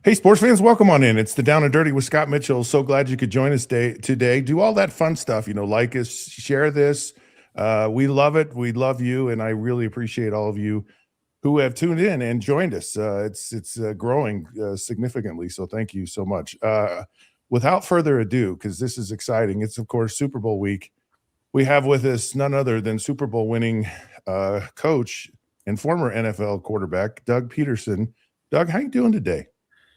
Hey, sports fans, welcome on in. It's the Down and Dirty with Scott Mitchell. So glad you could join us today. Do all that fun stuff, like us, share this. We love it. We love you, and I really appreciate all of you who have tuned in and joined us. It's growing significantly, so thank you so much. Without further ado, because this is exciting, it's of course Super Bowl week. We have with us none other than Super Bowl winning coach and former NFL quarterback Doug Pederson. Doug, how you doing today?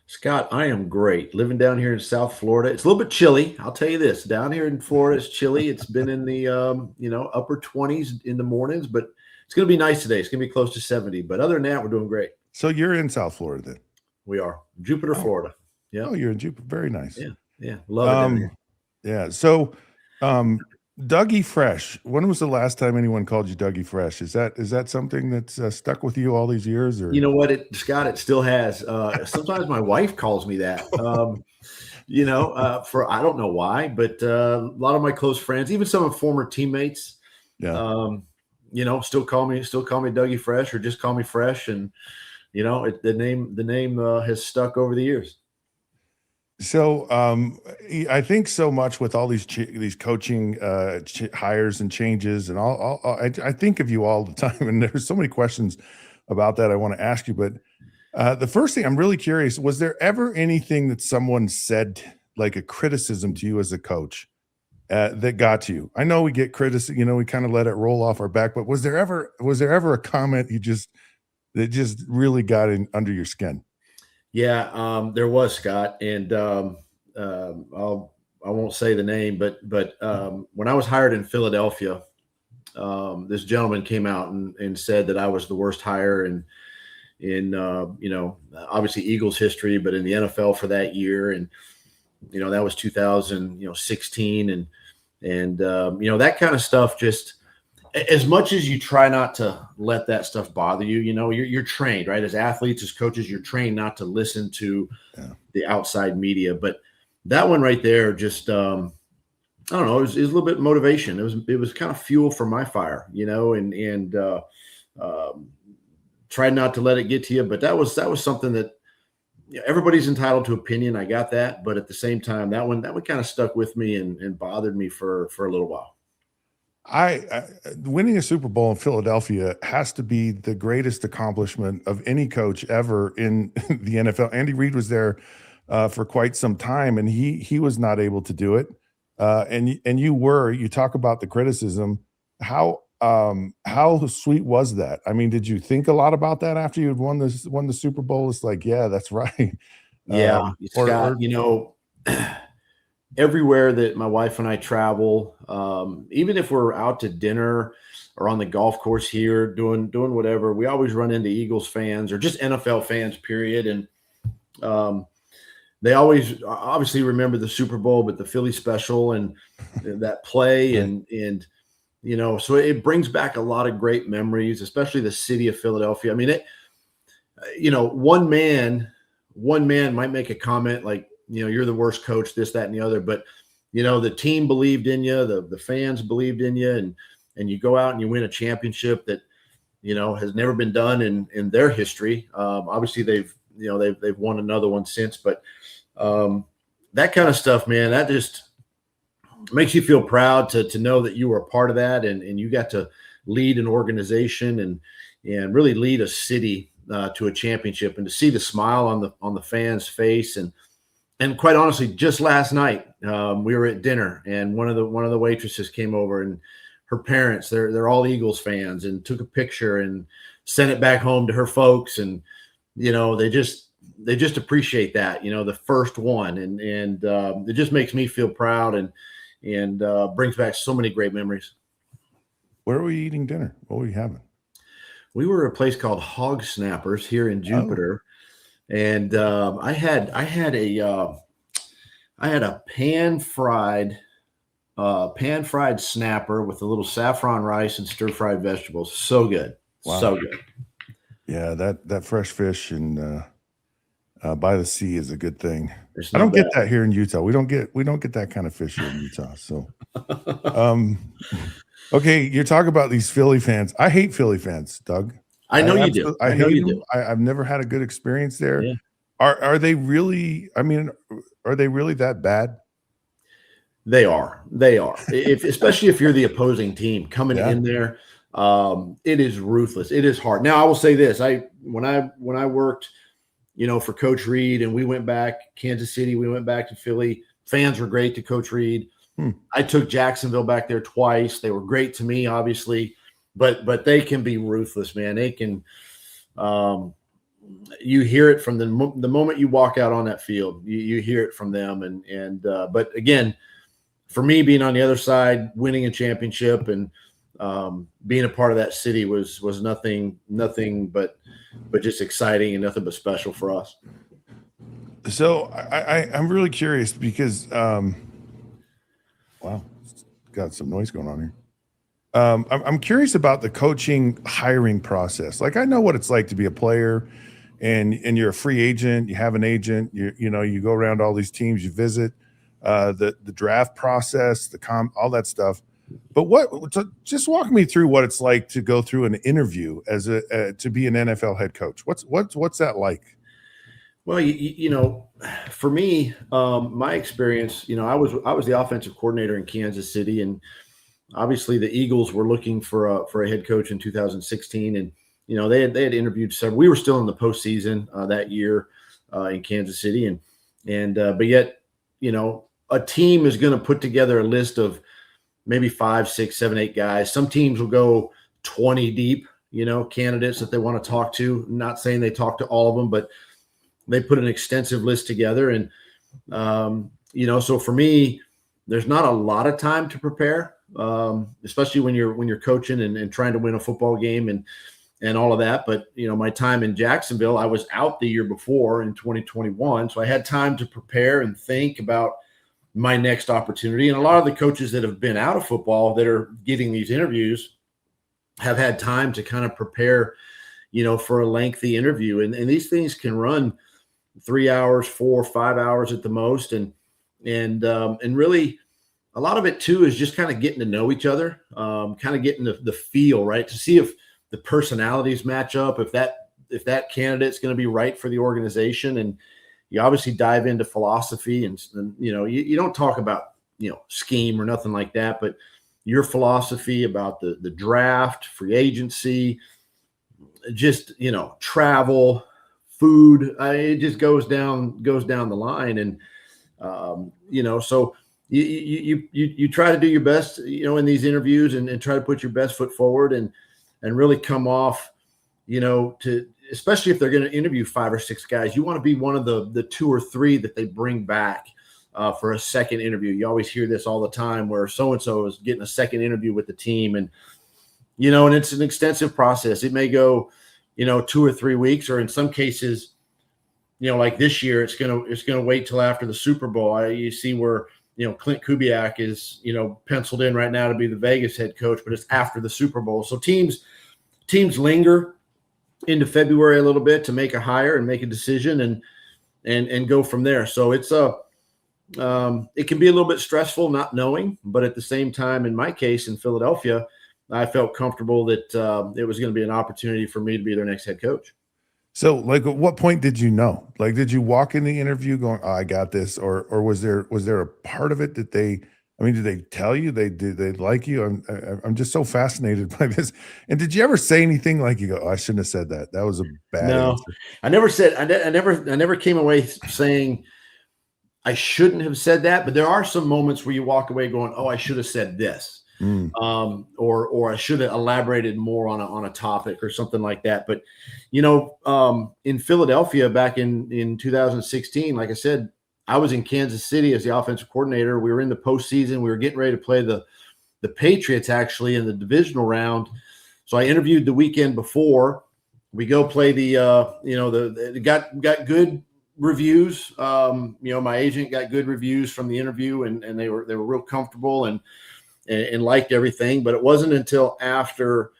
Scott, I am great. Living down here in South Florida. It's a little bit chilly. I'll tell you this. Down here in Florida, it's chilly. It's been in the upper 20s in the mornings, but it's going to be nice today. It's going to be close to 70. But other than that, we're doing great. So you're in South Florida then? We are. Jupiter, Florida. Yeah. Oh, you're in Jupiter. Very nice. Yeah. Love it down here. Yeah. So Dougie Fresh. When was the last time anyone called you Dougie Fresh? Is that something that's stuck with you all these years? Or you know what, Scott? It still has. Sometimes my wife calls me that. For I don't know why, but a lot of my close friends, even some of former teammates, still call me Dougie Fresh, or just call me Fresh, and the name has stuck over the years. So I think so much with all these coaching hires and changes and all I think of you all the time, and there's so many questions about that I want to ask you. But the first thing I'm really curious, was there ever anything that someone said, like a criticism to you as a coach, that got to you? I know we get criticism, we kind of let it roll off our back, but was there ever a comment that just really got in under your skin? Yeah, there was, Scott, and I won't say the name, but when I was hired in Philadelphia, this gentleman came out and said that I was the worst hire in obviously Eagles history, but in the NFL for that year, and that was 2016, and that kind of stuff. Just as much as you try not to let that stuff bother you, you're trained, right? As athletes, as coaches, you're trained not to listen to the outside media. But that one right there, just, I don't know, it was a little bit of motivation. It was kind of fuel for my fire, and tried not to let it get to you. But that was something that everybody's entitled to opinion. I got that. But at the same time, that one kind of stuck with me and bothered me for a little while. Winning a Super Bowl in Philadelphia has to be the greatest accomplishment of any coach ever in the NFL. Andy Reid was there for quite some time, and he was not able to do it. And you talk about the criticism. How sweet was that? I mean, did you think a lot about that after you had won the Super Bowl? It's like, yeah, that's right. Yeah, Scott, everywhere that my wife and I travel, even if we're out to dinner or on the golf course here doing whatever, we always run into Eagles fans or just NFL fans, period. And they always obviously remember the Super Bowl, but the Philly special and that play and so it brings back a lot of great memories, especially the city of Philadelphia. I mean, one man might make a comment like, you're the worst coach, this, that, and the other. But, the team believed in you, the fans believed in you, and you go out and you win a championship that, has never been done in their history. Obviously they've won another one since, but that kind of stuff, man, that just makes you feel proud to know that you were a part of that. And you got to lead an organization and really lead a city to a championship, and to see the smile on the fans' face. And quite honestly, just last night, we were at dinner, and one of the waitresses came over, and her parents, they're all Eagles fans, and took a picture and sent it back home to her folks. And, they just appreciate that, the first one. And it just makes me feel proud and brings back so many great memories. Where were you eating dinner? What were you having? We were at a place called Hog Snappers here in Jupiter. Oh. And I had a pan fried snapper with a little saffron rice and stir fried vegetables. So good. Wow. So good. Yeah, that fresh fish and by the sea is a good thing. I don't get that here in Utah. We don't get that kind of fish here in Utah. So okay, you're talking about these Philly fans. I hate Philly fans, Doug. I know you do. I hate them. I've never had a good experience there. Yeah. Are they really? I mean, are they really that bad? They are. They are. If especially if you're the opposing team coming Yeah. in there, it is ruthless. It is hard. Now I will say this: when I worked, for Coach Reed, and we went back Kansas City, we went back to Philly. Fans were great to Coach Reed. Hmm. I took Jacksonville back there twice. They were great to me, obviously, but they can be ruthless, man. They can. You hear it from the moment you walk out on that field. You hear it from them, but again, for me, being on the other side, winning a championship and being a part of that city was nothing but just exciting and nothing but special for us. So I'm really curious because wow, got some noise going on here. I'm curious about the coaching hiring process. Like, I know what it's like to be a player, and you're a free agent. You have an agent. You go around all these teams. You visit the draft process, all that stuff. But just walk me through what it's like to go through an interview as to be an NFL head coach. What's that like? Well, for me, my experience, I was the offensive coordinator in Kansas City, and obviously the Eagles were looking for a head coach in 2016, and they had interviewed several. We were still in the postseason that year in Kansas City, but yet a team is going to put together a list of maybe 5, 6, 7, 8 guys. Some teams will go 20 deep, candidates that they want to talk to. I'm not saying they talk to all of them, but they put an extensive list together. And, so for me, there's not a lot of time to prepare, especially when you're coaching and trying to win a football game and all of that. But, my time in Jacksonville, I was out the year before in 2021. So I had time to prepare and think about my next opportunity. And a lot of the coaches that have been out of football that are getting these interviews have had time to kind of prepare, for a lengthy interview. And these things can run 3 hours, 4 or 5 hours at the most. And really a lot of it too is just kind of getting to know each other, kind of getting the feel, right, to see if the personalities match up, if that candidate's going to be right for the organization. And you obviously dive into philosophy and you don't talk about, scheme or nothing like that, but your philosophy about the draft, free agency, just, travel, food, it just goes down the line. And, so you try to do your best, in these interviews and try to put your best foot forward and really come off, especially if they're going to interview 5 or 6 guys, you want to be one of the 2 or 3 that they bring back for a second interview. You always hear this all the time where so-and-so is getting a second interview with the team. And, and it's an extensive process. It may go, 2 or 3 weeks, or in some cases, like this year, it's going to wait till after the Super Bowl. You see where, Clint Kubiak is, penciled in right now to be the Vegas head coach, but it's after the Super Bowl. So teams linger into February a little bit to make a hire and make a decision and go from there. So it's it can be a little bit stressful not knowing, but at the same time, in my case in Philadelphia, I felt comfortable that it was going to be an opportunity for me to be their next head coach. So, like, at what point did you know? Like, did you walk in the interview going, "Oh, I got this," or was there a part of it that they? I mean, did they tell you they like you? I'm just so fascinated by this. And did you ever say anything like you go, "Oh, I shouldn't have said that. That was a bad No, answer." I never said. I never came away saying I shouldn't have said that. But there are some moments where you walk away going, "Oh, I should have said this." Or I should have elaborated more on a topic or something like that. But, in Philadelphia back in 2016, like I said, I was in Kansas City as the offensive coordinator. We were in the postseason. We were getting ready to play the Patriots actually in the divisional round. So I interviewed the weekend before. We go play got good reviews. My agent got good reviews from the interview, and they were real comfortable and liked everything. But it wasn't until after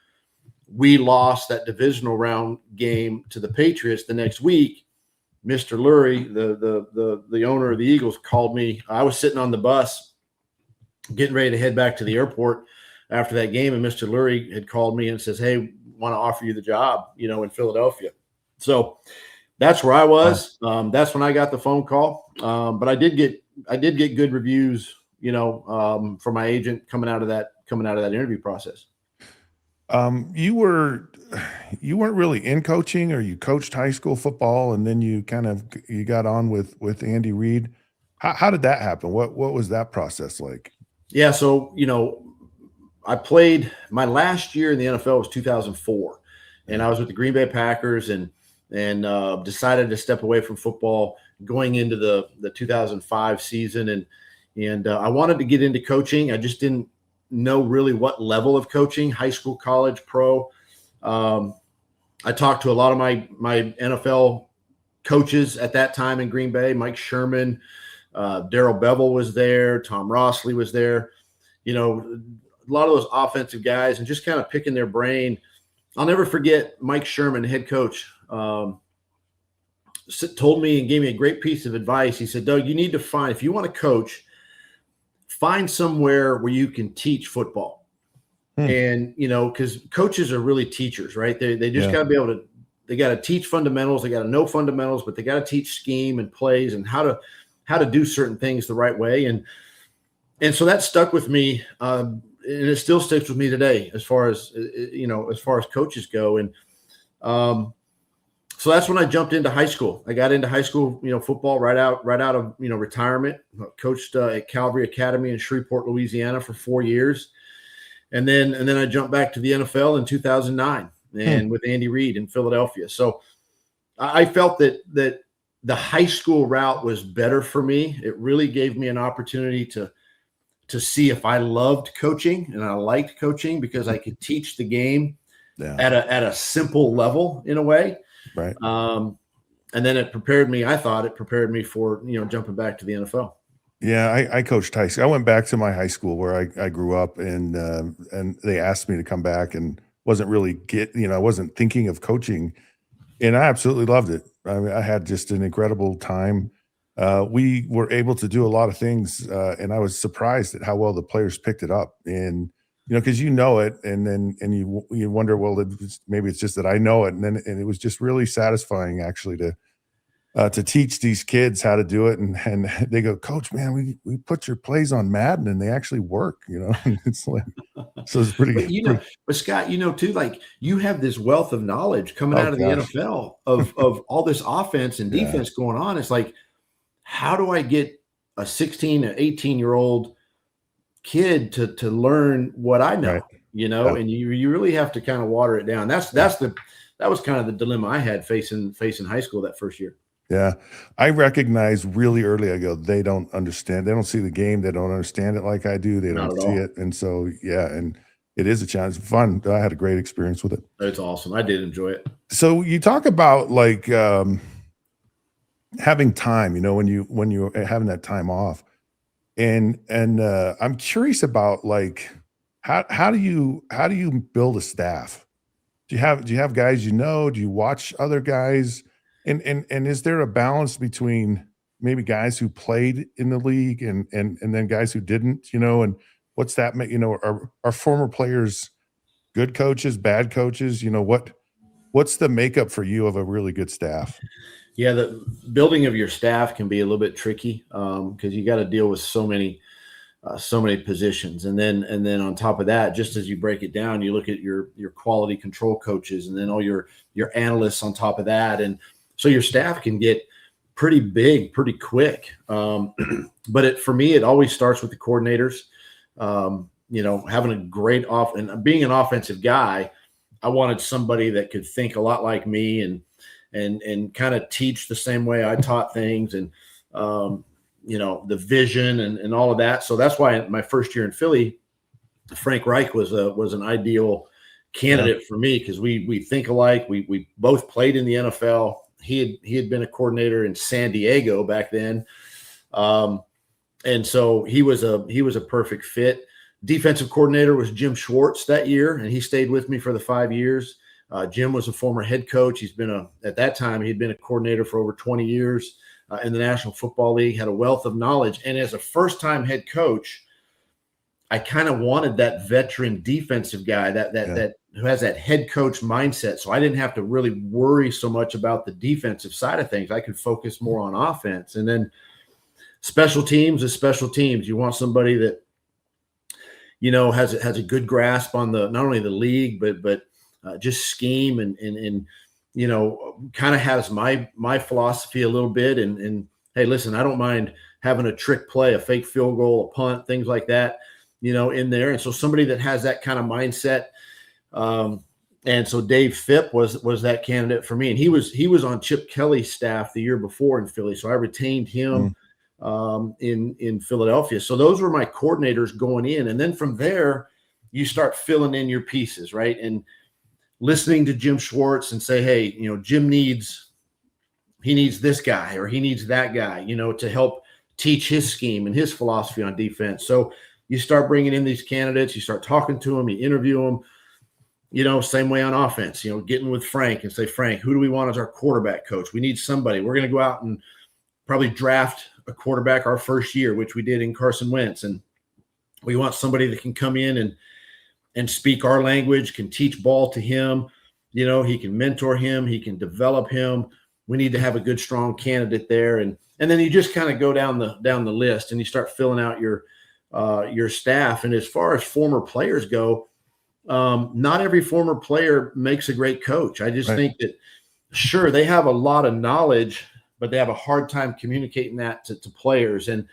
we lost that divisional round game to the Patriots the next week, Mr. Lurie, the owner of the Eagles, called me. I was sitting on the bus getting ready to head back to the airport after that game, and Mr. Lurie had called me and says, "Hey, want to offer you the job, in Philadelphia." So That's where I was. That's when I got the phone call. But I did get good reviews, from my agent coming out of that interview process. You weren't really in coaching, or you coached high school football and then you got on with Andy Reid. How did that happen? What was that process like? Yeah. So, I played my last year in the NFL was 2004, and I was with the Green Bay Packers and decided to step away from football going into the 2005 season. And I wanted to get into coaching. I just didn't know really what level of coaching, high school, college, pro. I talked to a lot of my NFL coaches at that time in Green Bay. Mike Sherman, Darrell Bevell was there. Tom Rossley was there. A lot of those offensive guys, and just kind of picking their brain. I'll never forget Mike Sherman, head coach, told me and gave me a great piece of advice. He said, Doug, you need to find, if you want to coach, find somewhere where you can teach football. And, because coaches are really teachers, right? They just got to be able to, they got to teach fundamentals. They got to know fundamentals, but they got to teach scheme and plays and how to do certain things the right way. And so that stuck with me. And it still sticks with me today as far as coaches go. And so that's when I jumped into high school. I got into high school, football right out of, retirement. Coached at Calvary Academy in Shreveport, Louisiana for 4 years. And then I jumped back to the NFL in 2009 and with Andy Reid in Philadelphia. So I felt that the high school route was better for me. It really gave me an opportunity to see if I loved coaching, and I liked coaching because I could teach the game at a simple level in a way. Right. And then I thought it prepared me for, jumping back to the NFL. Yeah. I coached high school. I went back to my high school where I grew up, and they asked me to come back, and wasn't really I wasn't thinking of coaching, and I absolutely loved it. I mean, I had just an incredible time. We were able to do a lot of things, and I was surprised at how well the players picked it up. And because it, and you wonder, well, maybe it's just that I know it, and it was just really satisfying actually to teach these kids how to do it, and they go, Coach, man, we put your plays on Madden and they actually work, and it's like, so it's pretty good. But Scott, too, like, you have this wealth of knowledge coming out of the NFL of all this offense and defense going on. It's like, how do I get a 16 or 18-year-old kid to learn what I know, Right. and you really have to kind of water it down. That was kind of the dilemma I had facing high school that first year. Yeah. I recognize really early, I go, they don't understand. They don't see the game. They don't understand it like I do. They Not don't at see all. it. And so, and it is a challenge. Fun. I had a great experience with it. It's awesome. I did enjoy it. So you talk about like having time, when you're having that time off. And I'm curious about like how do you build a staff? Do you have guys do you watch other guys? And is there a balance between maybe guys who played in the league and then guys who didn't, and what's that, are former players good coaches, bad coaches? What's the makeup for you of a really good staff? Yeah, the building of your staff can be a little bit tricky because you got to deal with so many positions, and then on top of that, just as you break it down, you look at your quality control coaches, and then all your analysts on top of that, and so your staff can get pretty big pretty quick. But for me, it always starts with the coordinators. Having a great and being an offensive guy, I wanted somebody that could think a lot like me and kind of teach the same way I taught things, and the vision and all of that. So that's why my first year in Philly, Frank Reich was an ideal candidate for me, because we think alike. We both played in the NFL. He had been a coordinator in San Diego back then, and so he was a perfect fit. Defensive coordinator was Jim Schwartz that year, and he stayed with me for the 5 years. Jim was a former head coach. At that time, he'd been a coordinator for over 20 years in the National Football League, had a wealth of knowledge. And as a first-time head coach, I kind of wanted that veteran defensive guy, that that head coach mindset. So I didn't have to really worry so much about the defensive side of things. I could focus more on offense. And then special teams is special teams. You want somebody that, has a good grasp on not only the league, but just scheme and kind of has my philosophy a little bit. And hey, listen, I don't mind having a trick play, a fake field goal, a punt, things like that, in there. And so somebody that has that kind of mindset. And so Dave Phipp was that candidate for me. And he was on Chip Kelly's staff the year before in Philly. So I retained him in Philadelphia. So those were my coordinators going in. And then from there, you start filling in your pieces, right? And listening to Jim Schwartz and say, hey, Jim needs this guy or he needs that guy, to help teach his scheme and his philosophy on defense. So you start bringing in these candidates, you start talking to them, you interview them, same way on offense, getting with Frank and say, Frank, who do we want as our quarterback coach? We need somebody. We're going to go out and probably draft a quarterback our first year, which we did in Carson Wentz. And we want somebody that can come in and speak our language, can teach ball to him. He can mentor him. He can develop him. We need to have a good, strong candidate there. And then you just kind of go down the list and you start filling out your staff. And as far as former players go, not every former player makes a great coach. I just think that, sure, they have a lot of knowledge, but they have a hard time communicating that to players. And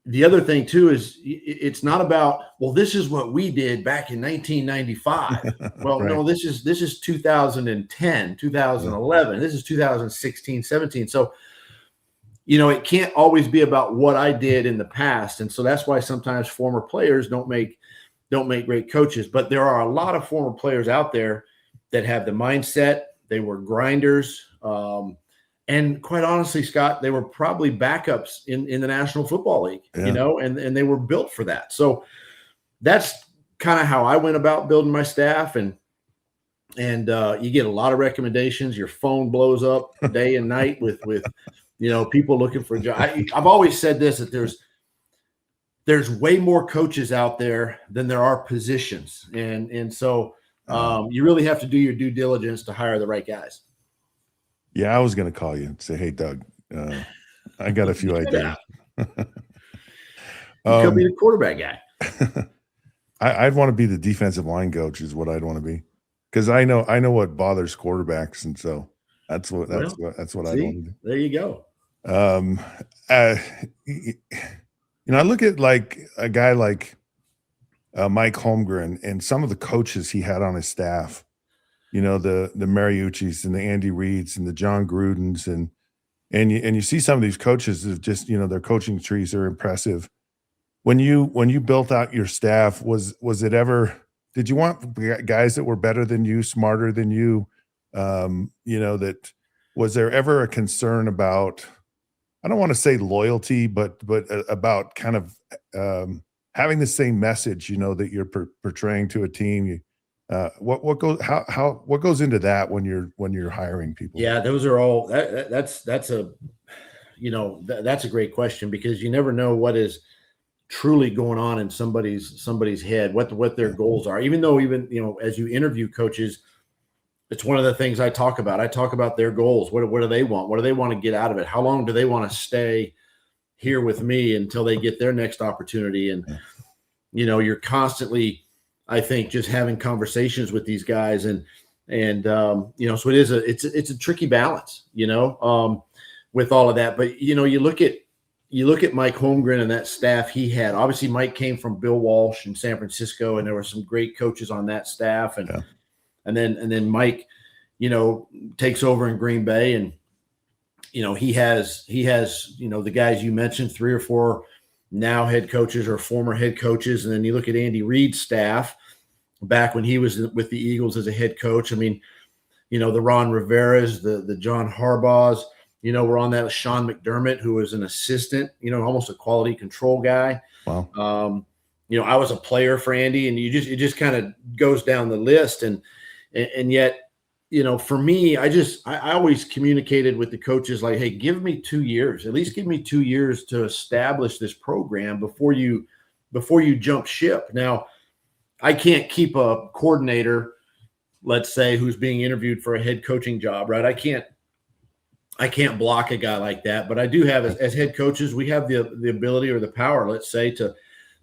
the other thing too is it's not about, well, this is what we did back in 1995. Well, no, this is 2010, 2011. This is 2016, 17. So, it can't always be about what I did in the past. And so that's why sometimes former players don't make great coaches. But there are a lot of former players out there that have the mindset. They were grinders. And quite honestly, Scott, they were probably backups in the National Football League, and they were built for that. So that's kind of how I went about building my staff. And you get a lot of recommendations. Your phone blows up day and night with people looking for a job. I've always said this, that there's way more coaches out there than there are positions. And so you really have to do your due diligence to hire the right guys. Yeah, I was going to call you and say, hey, Doug, I got a few ideas. Could be the quarterback guy. I'd want to be the defensive line coach is what I'd want to be, because I know what bothers quarterbacks, and so that's what I want to do. There you go. I look at like a guy like Mike Holmgren and some of the coaches he had on his staff. The Mariucci's and the Andy Reeds and the John Grudens and you see some of these coaches that just, their coaching trees are impressive. When you built out your staff, was it ever, did you want guys that were better than you, smarter than you? That was there ever a concern about, I don't want to say loyalty, but about kind of having the same message, that you're portraying to a team? What goes into that when you're hiring people? Yeah, those are all that's a great question, because you never know what is truly going on in somebody's head, what their goals are. Even though as you interview coaches, it's one of the things I talk about. I talk about their goals. What do they want? What do they want to get out of it? How long do they want to stay here with me until they get their next opportunity? And you're constantly, I think, just having conversations with these guys, and so it's a tricky balance, with all of that. But you look at Mike Holmgren and that staff he had. Obviously, Mike came from Bill Walsh in San Francisco, and there were some great coaches on that staff, and then Mike, takes over in Green Bay, and he has the guys you mentioned, 3 or 4 now head coaches or former head coaches. And then you look at Andy Reid's staff back when he was with the Eagles as a head coach. I mean, the Ron Rivera's, the John Harbaugh's, we're on that. Sean McDermott, who was an assistant, almost a quality control guy. Wow. I was a player for Andy, and it just kind of goes down the list. And yet, for me, I always communicated with the coaches like, hey, give me 2 years, at least give me 2 years to establish this program before you jump ship. Now, I can't keep a coordinator, let's say, who's being interviewed for a head coaching job, right? I can't block a guy like that, but I do have, as head coaches, we have the ability or the power, let's say, to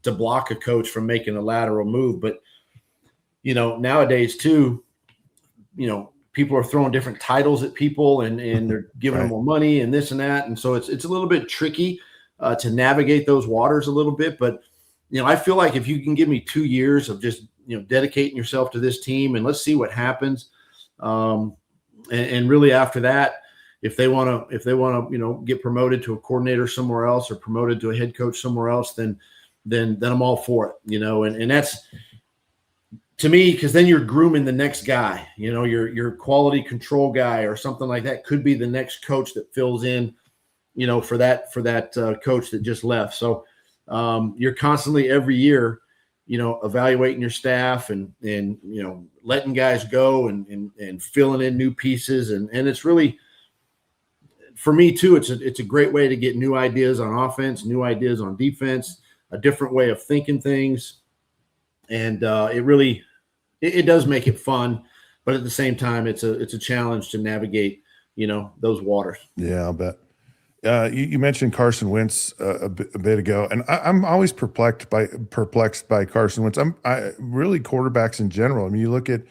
block a coach from making a lateral move. But nowadays too, people are throwing different titles at people, and they're giving them more money and this and that, and so it's a little bit tricky to navigate those waters a little bit. But I feel like if you can give me 2 years of just dedicating yourself to this team, and let's see what happens, and really after that, if they want to get promoted to a coordinator somewhere else or promoted to a head coach somewhere else, then I'm all for it, and that's, to me, because then you're grooming the next guy, your quality control guy or something like that could be the next coach that fills in, for that coach that just left. So you're constantly every year, evaluating your staff and letting guys go and filling in new pieces. And it's really, for me too, it's a great way to get new ideas on offense, new ideas on defense, a different way of thinking things. And it does make it fun, but at the same time, it's a challenge to navigate, those waters. Yeah, I'll bet. You mentioned Carson Wentz a bit ago, and I'm always perplexed by Carson Wentz. I really quarterbacks in general. I mean, you look at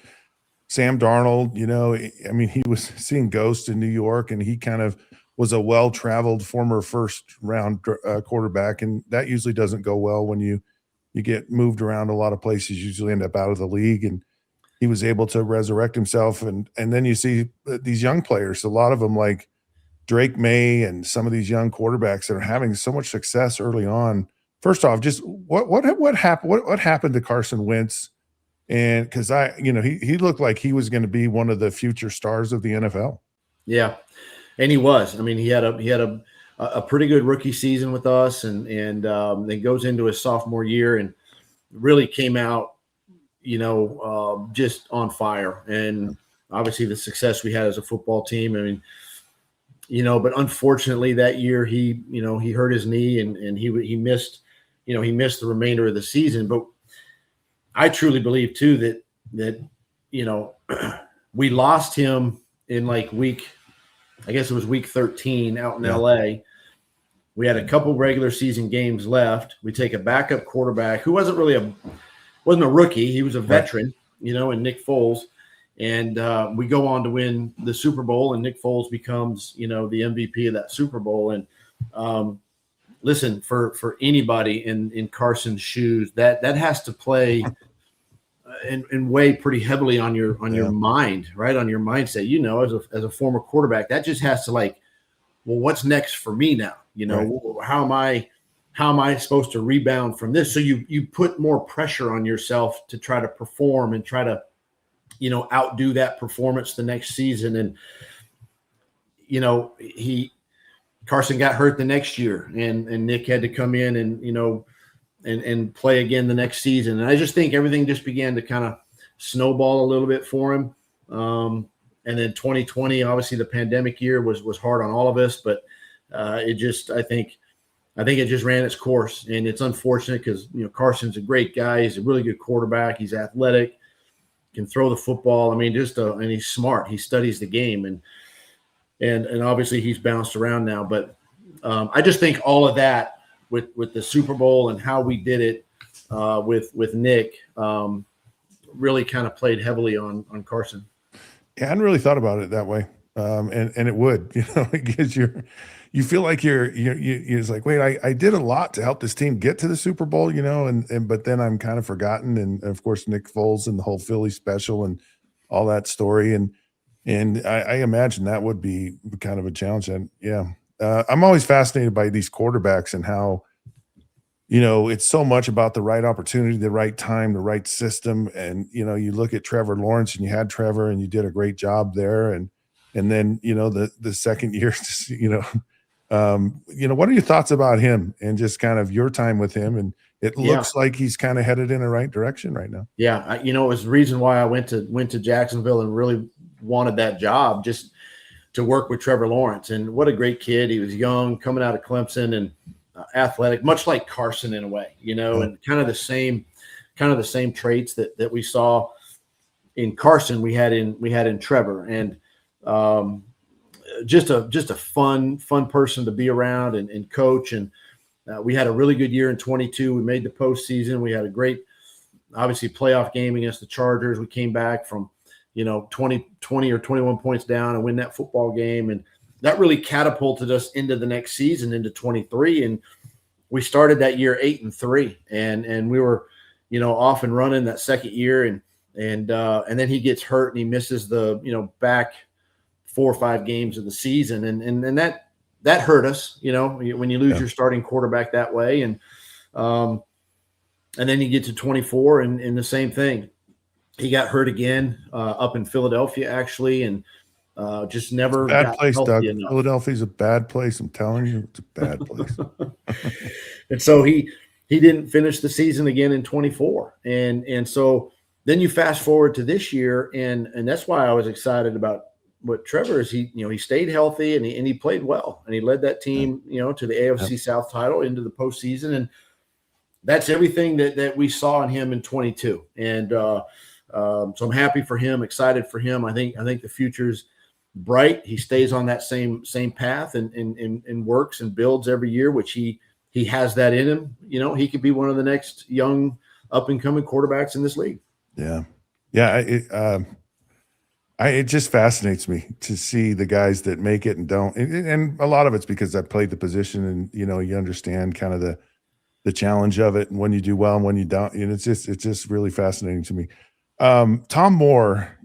Sam Darnold. He was seeing ghosts in New York, and he kind of was a well-traveled former first-round quarterback, and that usually doesn't go well when you get moved around a lot of places. You usually end up out of the league, and he was able to resurrect himself. And then you see these young players, a lot of them like Drake May and some of these young quarterbacks that are having so much success early on. First off, just what happened? What happened to Carson Wentz? And because he looked like he was going to be one of the future stars of the NFL. Yeah, and he was. I mean, he had a pretty good rookie season with us, and then goes into his sophomore year and really came out, just on fire. And obviously the success we had as a football team. I mean, but unfortunately that year he hurt his knee and he missed the remainder of the season. But I truly believe too that we lost him in like week 13 out in LA. We had a couple regular season games left. We take a backup quarterback who wasn't a rookie. He was a veteran, and Nick Foles. And we go on to win the Super Bowl, and Nick Foles becomes, the MVP of that Super Bowl. And listen, for anybody in Carson's shoes, that has to play and weigh pretty heavily on your mind, right? On your mindset, as a former quarterback, that just has to well, what's next for me now? Right. How am I supposed to rebound from this? So you put more pressure on yourself to try to perform and try to, outdo that performance the next season. And, Carson got hurt the next year, and Nick had to come in and play again the next season. And I just think everything just began to kind of snowball a little bit for him. And then 2020, obviously the pandemic year was hard on all of us, but I think it just ran its course. And it's unfortunate because, Carson's a great guy. He's a really good quarterback. He's athletic, can throw the football. I mean, and he's smart. He studies the game, and obviously he's bounced around now. But I just think all of that with the Super Bowl and how we did it with Nick really kind of played heavily on Carson. Yeah, I hadn't really thought about it that way, and it would, because you feel like you're like, wait, I did a lot to help this team get to the Super Bowl, and but then I'm kind of forgotten, and of course Nick Foles and the whole Philly special and all that story, and I imagine that would be kind of a challenge. And I'm always fascinated by these quarterbacks and how, it's so much about the right opportunity, the right time, the right system. And, you look at Trevor Lawrence, and you had Trevor and you did a great job there. And then, the second year, what are your thoughts about him and just kind of your time with him? And it looks like he's kind of headed in the right direction right now. Yeah. It was the reason why I went to Jacksonville and really wanted that job, just to work with Trevor Lawrence. And what a great kid. He was young, coming out of Clemson, and athletic, much like Carson in a way, and kind of the same kind of the same traits that we saw in Carson, we had in Trevor, and just a fun person to be around and coach. And we had a really good year in 22. We made the postseason. We had a great, obviously, playoff game against the Chargers. We came back from 20 or 21 points down and win that football game, and that really catapulted us into the next season, into 23. And we started that year 8-3, and we were off and running that second year, and then he gets hurt and he misses the back 4 or 5 games of the season, and that hurt us, when you lose your starting quarterback that way. And then you get to 24 and the same thing. He got hurt again up in Philadelphia, actually, and just never bad place, Doug. enough. Philadelphia's a bad place. I'm telling you, it's a bad place. And so he didn't finish the season again in 24. And so then you fast forward to this year, and that's why I was excited about what Trevor is. He stayed healthy and he played well, and he led that team, to the AFC South title, into the postseason. And that's everything that we saw in him in 22. And so I'm happy for him, excited for him. I think the future's bright. He stays on that same path and works and builds every year, which he has that in him. He could be one of the next young up and coming quarterbacks in this league. Yeah. It just fascinates me to see the guys that make it and don't. And a lot of it's because I played the position, and you understand kind of the challenge of it, and when you do well and when you don't. It's just really fascinating to me. Tom Moore.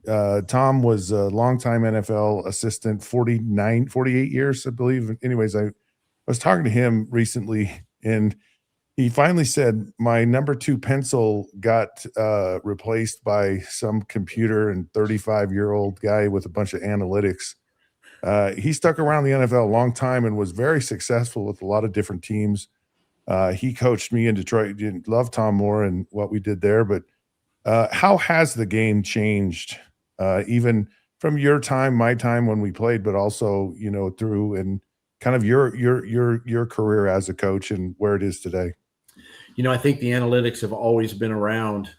Tom was a longtime NFL assistant, 48 years, I believe. Anyways, I was talking to him recently, and he finally said, my number 2 pencil got replaced by some computer and 35-year-old guy with a bunch of analytics. He stuck around the NFL a long time and was very successful with a lot of different teams. He coached me in Detroit. Didn't love Tom Moore and what we did there, but how has the game changed, even from your time, my time when we played, but also through and kind of your career as a coach and where it is today? I think the analytics have always been around.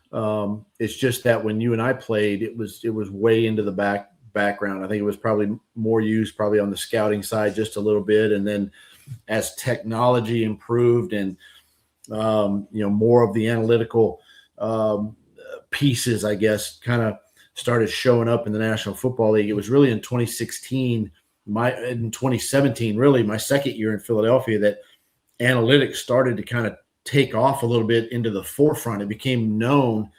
It's just that when you and I played, it was way into the background. I think it was probably more used probably on the scouting side just a little bit, and then as technology improved and more of the analytical pieces, I guess, kind of started showing up in the National Football League. It was really in 2017, in 2017, really my second year in Philadelphia, that analytics started to kind of take off a little bit into the forefront. It became known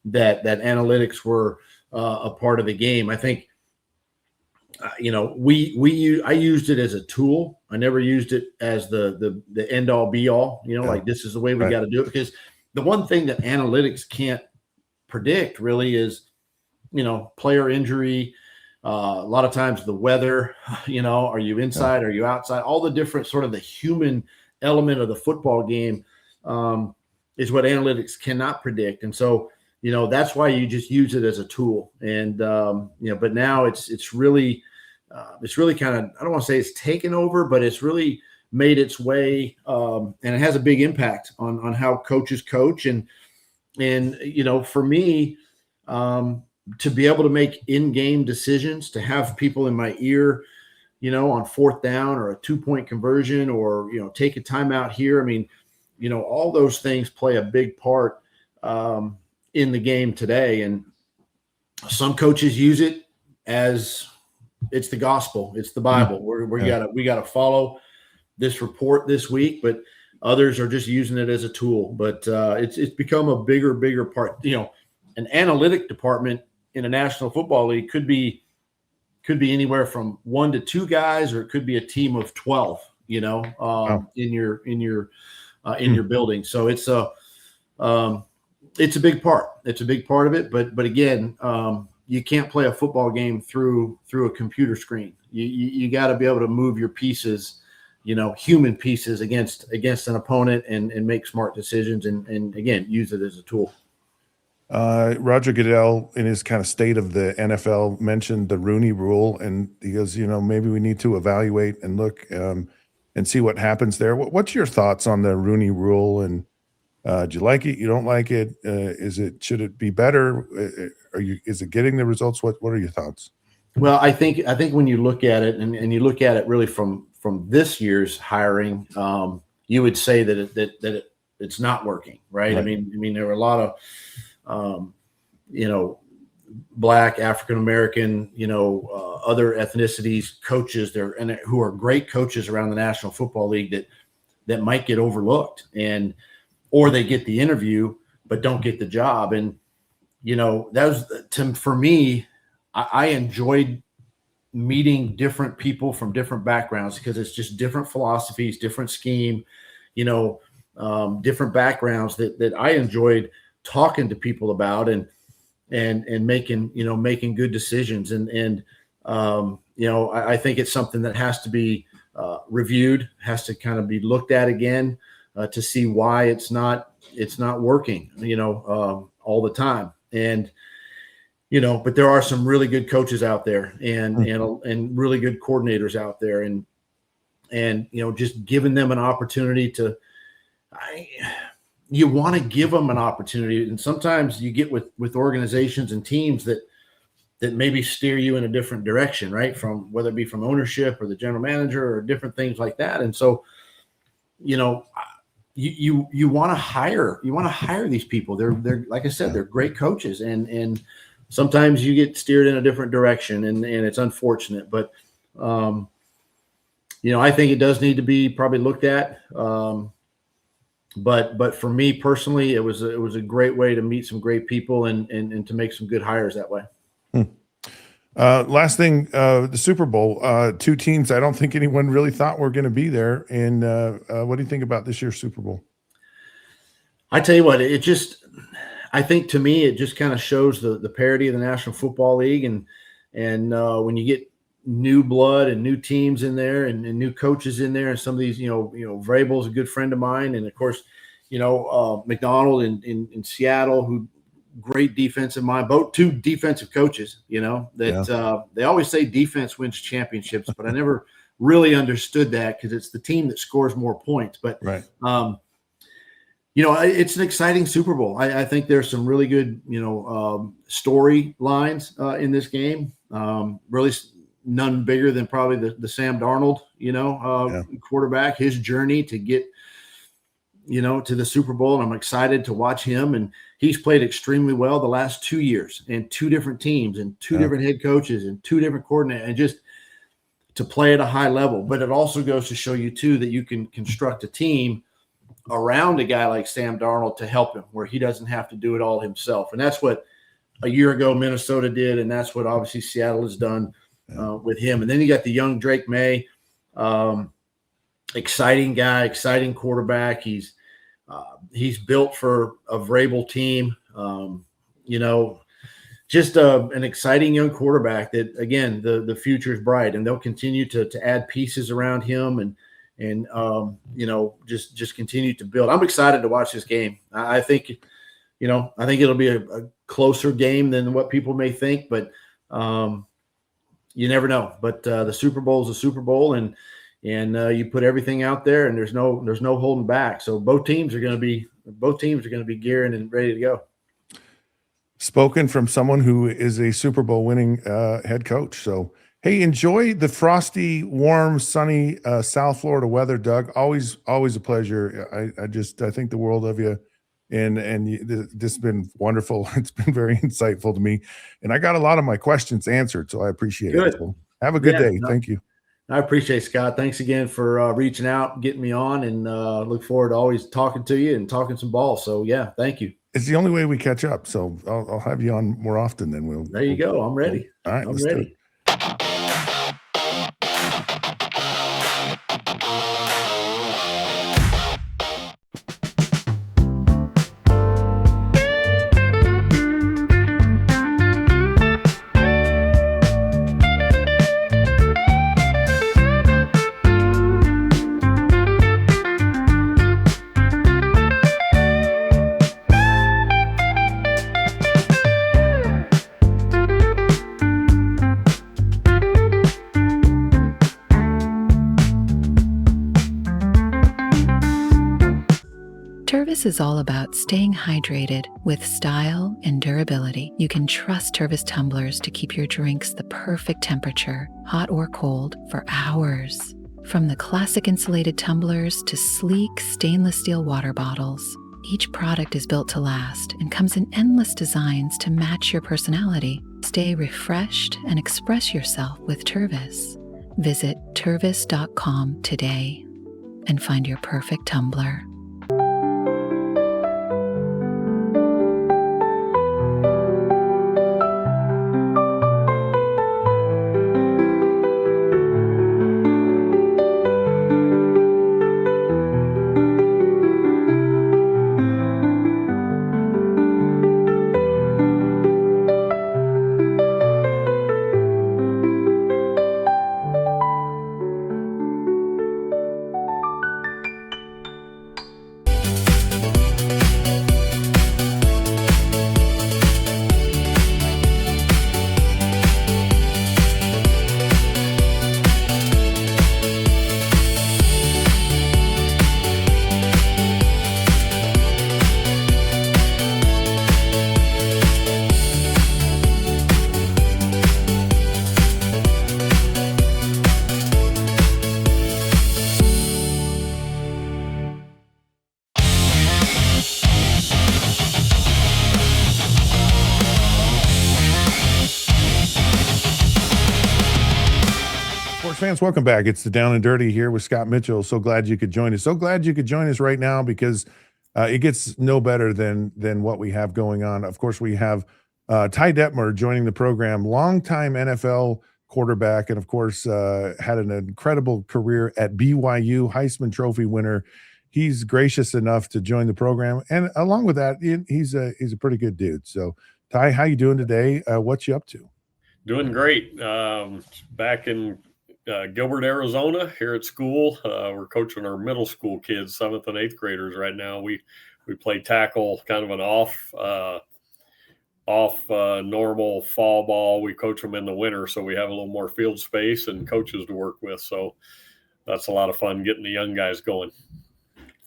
that analytics were a part of the game. I think, I used it as a tool. I never used it as the end all be all, like this is the way we got to do it. Because the one thing that analytics can't predict really is, player injury. A lot of times the weather, are you inside? Are you outside? All the different sort of the human element of the football game is what analytics cannot predict. And so, that's why you just use it as a tool. And, but now it's really kind of, I don't want to say it's taken over, but it's really made its way. And it has a big impact on how coaches coach. And for me, to be able to make in-game decisions, to have people in my ear, on 4th down or a 2-point conversion, or, take a timeout here. I mean, all those things play a big part in the game today. And some coaches use it as it's the gospel. It's the Bible. We got to follow this report this week, but others are just using it as a tool. But it's become a bigger part. An analytic department in a National Football League could be anywhere from 1 to 2 guys, or it could be a team of 12. Wow. in your building. So it's a big part. It's a big part of it. But again, you can't play a football game through a computer screen. You got to be able to move your pieces, human pieces against an opponent and make smart decisions and again, use it as a tool. Roger Goodell, in his kind of state of the NFL, mentioned the Rooney Rule, and he goes, maybe we need to evaluate and look and see what happens there. What's your thoughts on the Rooney Rule, and Do you like it? You don't like it? Should it be better? Is it getting the results? What are your thoughts? Well, I think when you look at it and you look at it really from this year's hiring, you would say that it's not working, right? Right. I mean, there were a lot of, Black, African American, other ethnicities, coaches there, and who are great coaches around the National Football League that might get overlooked, or they get the interview but don't get the job. And for me, I enjoyed meeting different people from different backgrounds because it's just different philosophies, different scheme, different backgrounds that I enjoyed talking to people about and making good decisions. I think it's something that has to be reviewed, has to kind of be looked at again to see why it's not working, all the time. And, but there are some really good coaches out there and really good coordinators out there and just giving them an opportunity you want to give them an opportunity. And sometimes you get with organizations and teams that maybe steer you in a different direction, right? From whether it be from ownership or the general manager or different things like that. And so, you want to hire these people. They're like I said, they're great coaches and sometimes you get steered in a different direction and it's unfortunate, but I think it does need to be probably looked at. But for me personally, it was a great way to meet some great people and to make some good hires that way. Last thing, the Super Bowl, two teams I don't think anyone really thought were going to be there. And what do you think about this year's Super Bowl? I tell you what, I think to me, it just kind of shows the parity of the National Football League. And when you get new blood and new teams in there and new coaches in there, and some of these, Vrabel's a good friend of mine. And of course, McDonald in Seattle, who great defensive mind, both two defensive coaches, they always say defense wins championships, but I never really understood that because it's the team that scores more points. But, right. It's an exciting Super Bowl. I think there's some really good, storylines in this game. Really none bigger than probably the Sam Darnold, quarterback, his journey to get, to the Super Bowl. And I'm excited to watch him. And he's played extremely well the last 2 years and two different teams and two different head coaches and two different coordinators and just to play at a high level. But it also goes to show you too, that you can construct a team around a guy like Sam Darnold to help him where he doesn't have to do it all himself. And that's what a year ago Minnesota did. And that's what obviously Seattle has done with him. And then you got the young Drake May, exciting guy, exciting quarterback. He's built for a Vrabel team, just an exciting young quarterback that, again, the future is bright, and they'll continue to add pieces around him and just continue to build. I'm excited to watch this game. I think it'll be a closer game than what people may think, but you never know. But the Super Bowl is a Super Bowl, and you put everything out there, and there's no holding back. So both teams are going to be gearing and ready to go. Spoken from someone who is a Super Bowl winning head coach. So, hey, enjoy the frosty, warm, sunny South Florida weather, Doug. Always a pleasure. I think the world of you, and this has been wonderful. It's been very insightful to me, and I got a lot of my questions answered, so I appreciate it. So have a good day. Thank you. I appreciate it, Scott. Thanks again for reaching out, getting me on, and look forward to always talking to you and talking some ball. So, yeah, thank you. It's the only way we catch up. So I'll have you on more often than There you go. I'm ready. All right. I'm ready. Tervis is all about staying hydrated with style and durability. You can trust Tervis tumblers to keep your drinks the perfect temperature, hot or cold, for hours. From the classic insulated tumblers to sleek stainless steel water bottles, each product is built to last and comes in endless designs to match your personality. Stay refreshed and express yourself with Tervis. Visit tervis.com today and find your perfect tumbler. Fans, welcome back. It's the Down and Dirty here with Scott Mitchell. So glad you could join us. So glad you could join us right now because it gets no better than what we have going on. Of course, we have Ty Detmer joining the program, longtime NFL quarterback, and of course had an incredible career at BYU, Heisman Trophy winner. He's gracious enough to join the program, and along with that, he's a pretty good dude. So, Ty, how you doing today? What you up to? Doing great. Back in Gilbert, Arizona, here at school. We're coaching our middle school kids, 7th and 8th graders right now. We play tackle, kind of an off normal fall ball. We coach them in the winter, so we have a little more field space and coaches to work with. So that's a lot of fun getting the young guys going.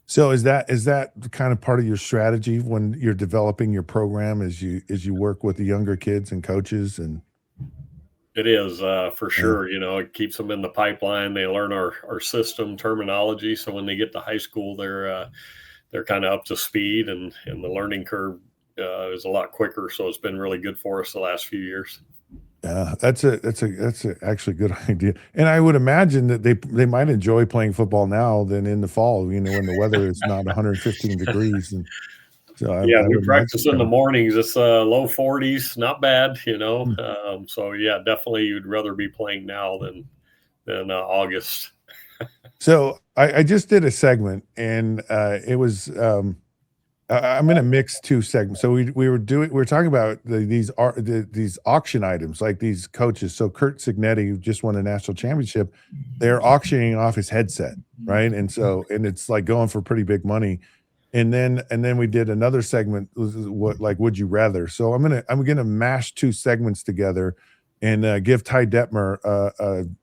So is that kind of part of your strategy when you're developing your program as you work with the younger kids and coaches? And it is for sure. You know, it keeps them in the pipeline. They learn our system terminology, so when they get to high school, they're kind of up to speed, and the learning curve is a lot quicker. So it's been really good for us the last few years. Yeah, that's actually a good idea. And I would imagine that they might enjoy playing football now than in the fall. You know, when the weather is not 115 degrees. And so we practice in the mornings. It's low 40s, not bad, you know. So yeah, definitely you'd rather be playing now than August. So I just did a segment, and it was I'm going to mix two segments. So we were talking about these auction items, like these coaches. So Kurt Signetti, who just won a national championship, they're auctioning off his headset, right? And it's like going for pretty big money. And then we did another segment, would you rather? So I'm gonna mash two segments together and give Ty Detmer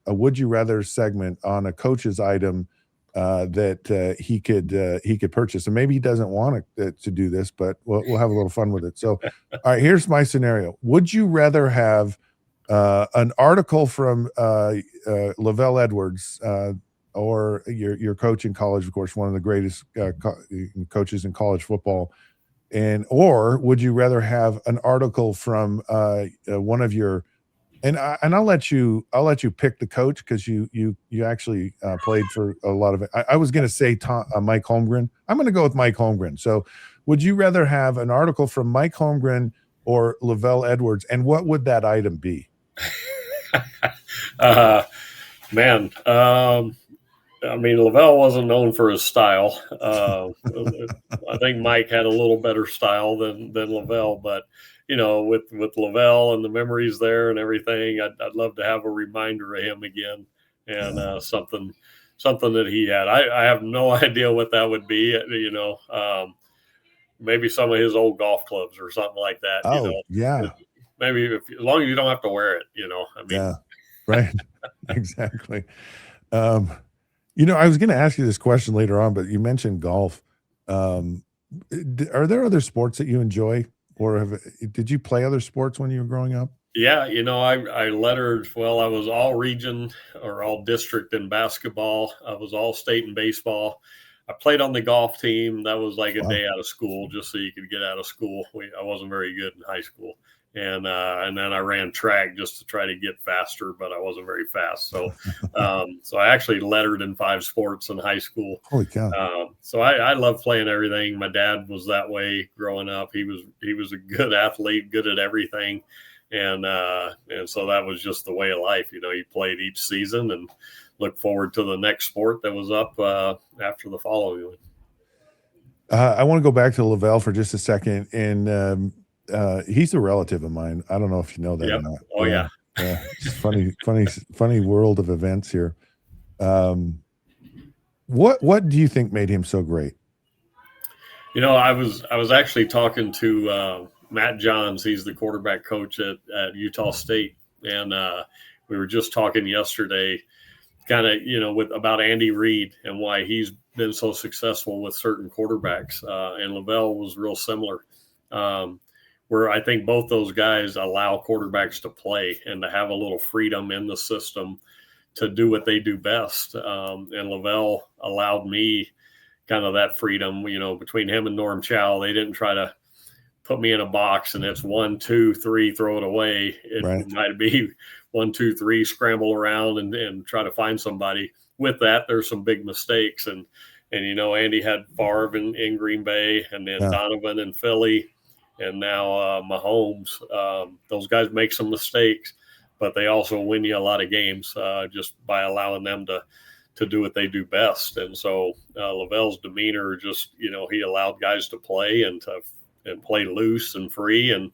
a would you rather segment on a coach's item that he could purchase. And maybe he doesn't want to do this, but we'll have a little fun with it. So, all right, here's my scenario. Would you rather have an article from Lavell Edwards, or your coach in college, of course, one of the greatest coaches in college football, or would you rather have an article from one of your and I'll let you pick the coach, because you actually played for a lot of it. I was going to say Mike Holmgren. I'm going to go with Mike Holmgren. So would you rather have an article from Mike Holmgren or Lavell Edwards, and what would that item be? Man, I mean, Lavell wasn't known for his style. I think Mike had a little better style than Lavell, but you know, with Lavell and the memories there and everything, I'd love to have a reminder of him again, and something that he had. I have no idea what that would be. You know, maybe some of his old golf clubs or something like that. Oh, you know? Yeah. Maybe as long as you don't have to wear it. You know, I mean, yeah, right, exactly. You know, I was going to ask you this question later on, but you mentioned golf. Are there other sports that you enjoy, or did you play other sports when you were growing up? Yeah, I lettered. Well, I was all region or all district in basketball. I was all state in baseball. I played on the golf team. That was like a Wow. day out of school, just so you could get out of school. I wasn't very good in high school, and then I ran track just to try to get faster, but I wasn't very fast. So I actually lettered in 5 sports in high school. Holy cow! So I love playing everything. My dad was that way growing up. He was a good athlete, good at everything. And so that was just the way of life. You played each season and looked forward to the next sport that was up after the following one. I want to go back to Lavell for just a second, and he's a relative of mine. I don't know if you know that or Yep. not. Oh, yeah. Yeah. It's funny world of events here. What do you think made him so great? I was actually talking to Matt Johns. He's the quarterback coach at Utah State, and we were just talking yesterday, kind of about Andy Reid and why he's been so successful with certain quarterbacks. And Lavell was real similar, where I think both those guys allow quarterbacks to play and to have a little freedom in the system to do what they do best. And Lavell allowed me kind of that freedom, between him and Norm Chow. They didn't try to put me in a box and it's 1, 2, 3, throw it away. It might be 1, 2, 3, scramble around and try to find somebody. With that, there's some big mistakes. And Andy had Favre in Green Bay, and then Donovan in Philly, and now Mahomes. Those guys make some mistakes, but they also win you a lot of games just by allowing them to do what they do best. And so Lavell's demeanor, just, he allowed guys to play and play loose and free and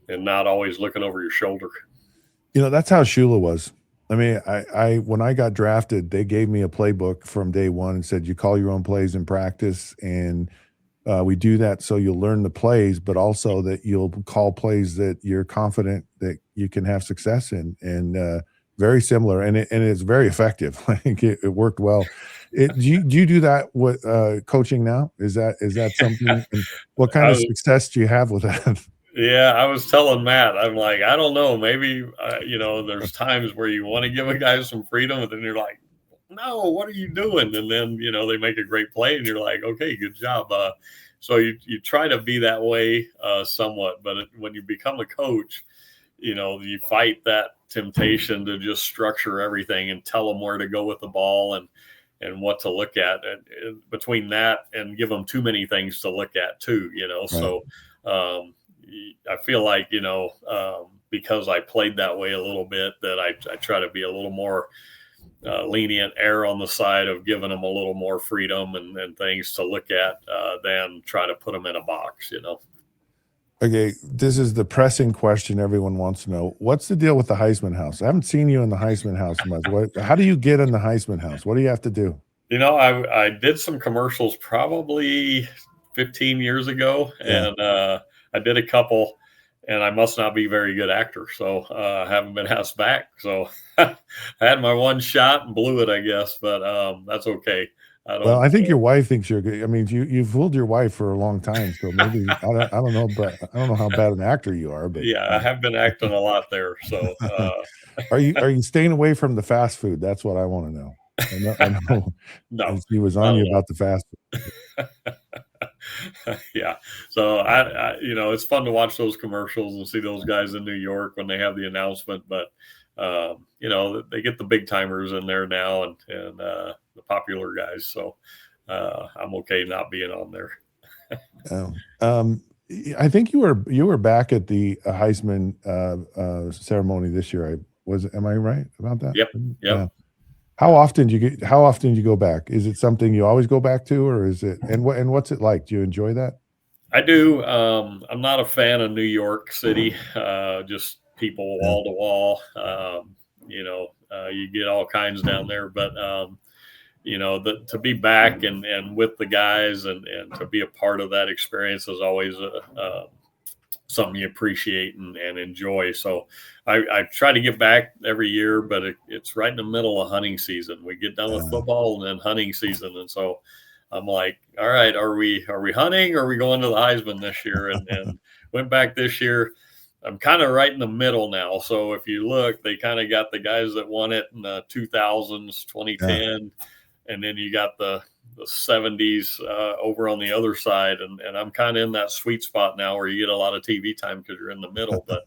not always looking over your shoulder. That's how Shula was. I mean, I when I got drafted, they gave me a playbook from day one and said, you call your own plays in practice. And we do that so you'll learn the plays, but also that you'll call plays that you're confident that you can have success in. And very similar, and it's very effective. Like it worked well. Do you do that with coaching now? Is that something? And what kind of success do you have with that? Yeah, I was telling Matt, I'm like, I don't know, maybe there's times where you want to give a guy some freedom, and then you're like, no, what are you doing? And then they make a great play, and you're like, okay, good job. So you try to be that way somewhat, but when you become a coach, you fight that temptation to just structure everything and tell them where to go with the ball and what to look at. And between that and give them too many things to look at too, Right. So I feel like, because I played that way a little bit, that I try to be a little more lenient, err on the side of giving them a little more freedom and things to look at than try to put them in a box, Okay, this is the pressing question everyone wants to know. What's the deal with the Heisman House? I haven't seen you in the Heisman House much. How do you get in the Heisman House? What do you have to do? I did some commercials probably 15 years ago, and I did a couple, and I must not be a very good actor, so I haven't been asked back. So I had my one shot and blew it, I guess, but that's okay. I think your wife thinks you're good. I mean, you've fooled your wife for a long time, so maybe I don't know, but I don't know how bad an actor you are. But yeah, I have been acting a lot there. So are you staying away from the fast food? That's what I want to know. I know. No, he was on you about the fast food. Yeah, so I it's fun to watch those commercials and see those guys in New York when they have the announcement, but they get the big timers in there now and the popular guys. So I'm okay not being on there. I think you were back at the Heisman ceremony this year. Am I right about that? Yep. Yeah. How often do you go back? Is it something you always go back to, or is it, and what's it like? Do you enjoy that? I do. I'm not a fan of New York City, just people wall to wall. You get all kinds down there, but to be back and with the guys and to be a part of that experience is always something you appreciate and enjoy. So I try to get back every year, but it's right in the middle of hunting season. We get done with football and then hunting season. And so I'm like, all right, are we hunting, or are we going to the Heisman this year? And went back this year. I'm kind of right in the middle now. So if you look, they kind of got the guys that won it in the 2000s, 2010, and then you got the 70s over on the other side. And I'm kind of in that sweet spot now where you get a lot of TV time because you're in the middle. But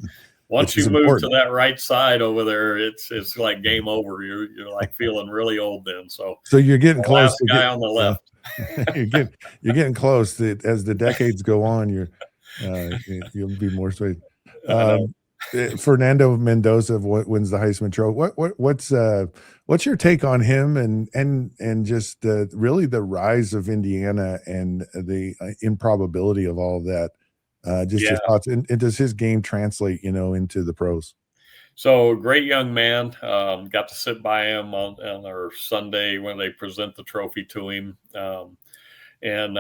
once you move to that right side over there, it's like game over. You're like feeling really old then. So you're getting close. The guy on the left. You're getting close. As the decades go on, you'll be more sweet. Fernando Mendoza wins the Heisman Trophy. What's your take on him and just really the rise of Indiana and the improbability of all of that? Your thoughts, and does his game translate, into the pros? So great young man. Got to sit by him on our Sunday when they present the trophy to him. And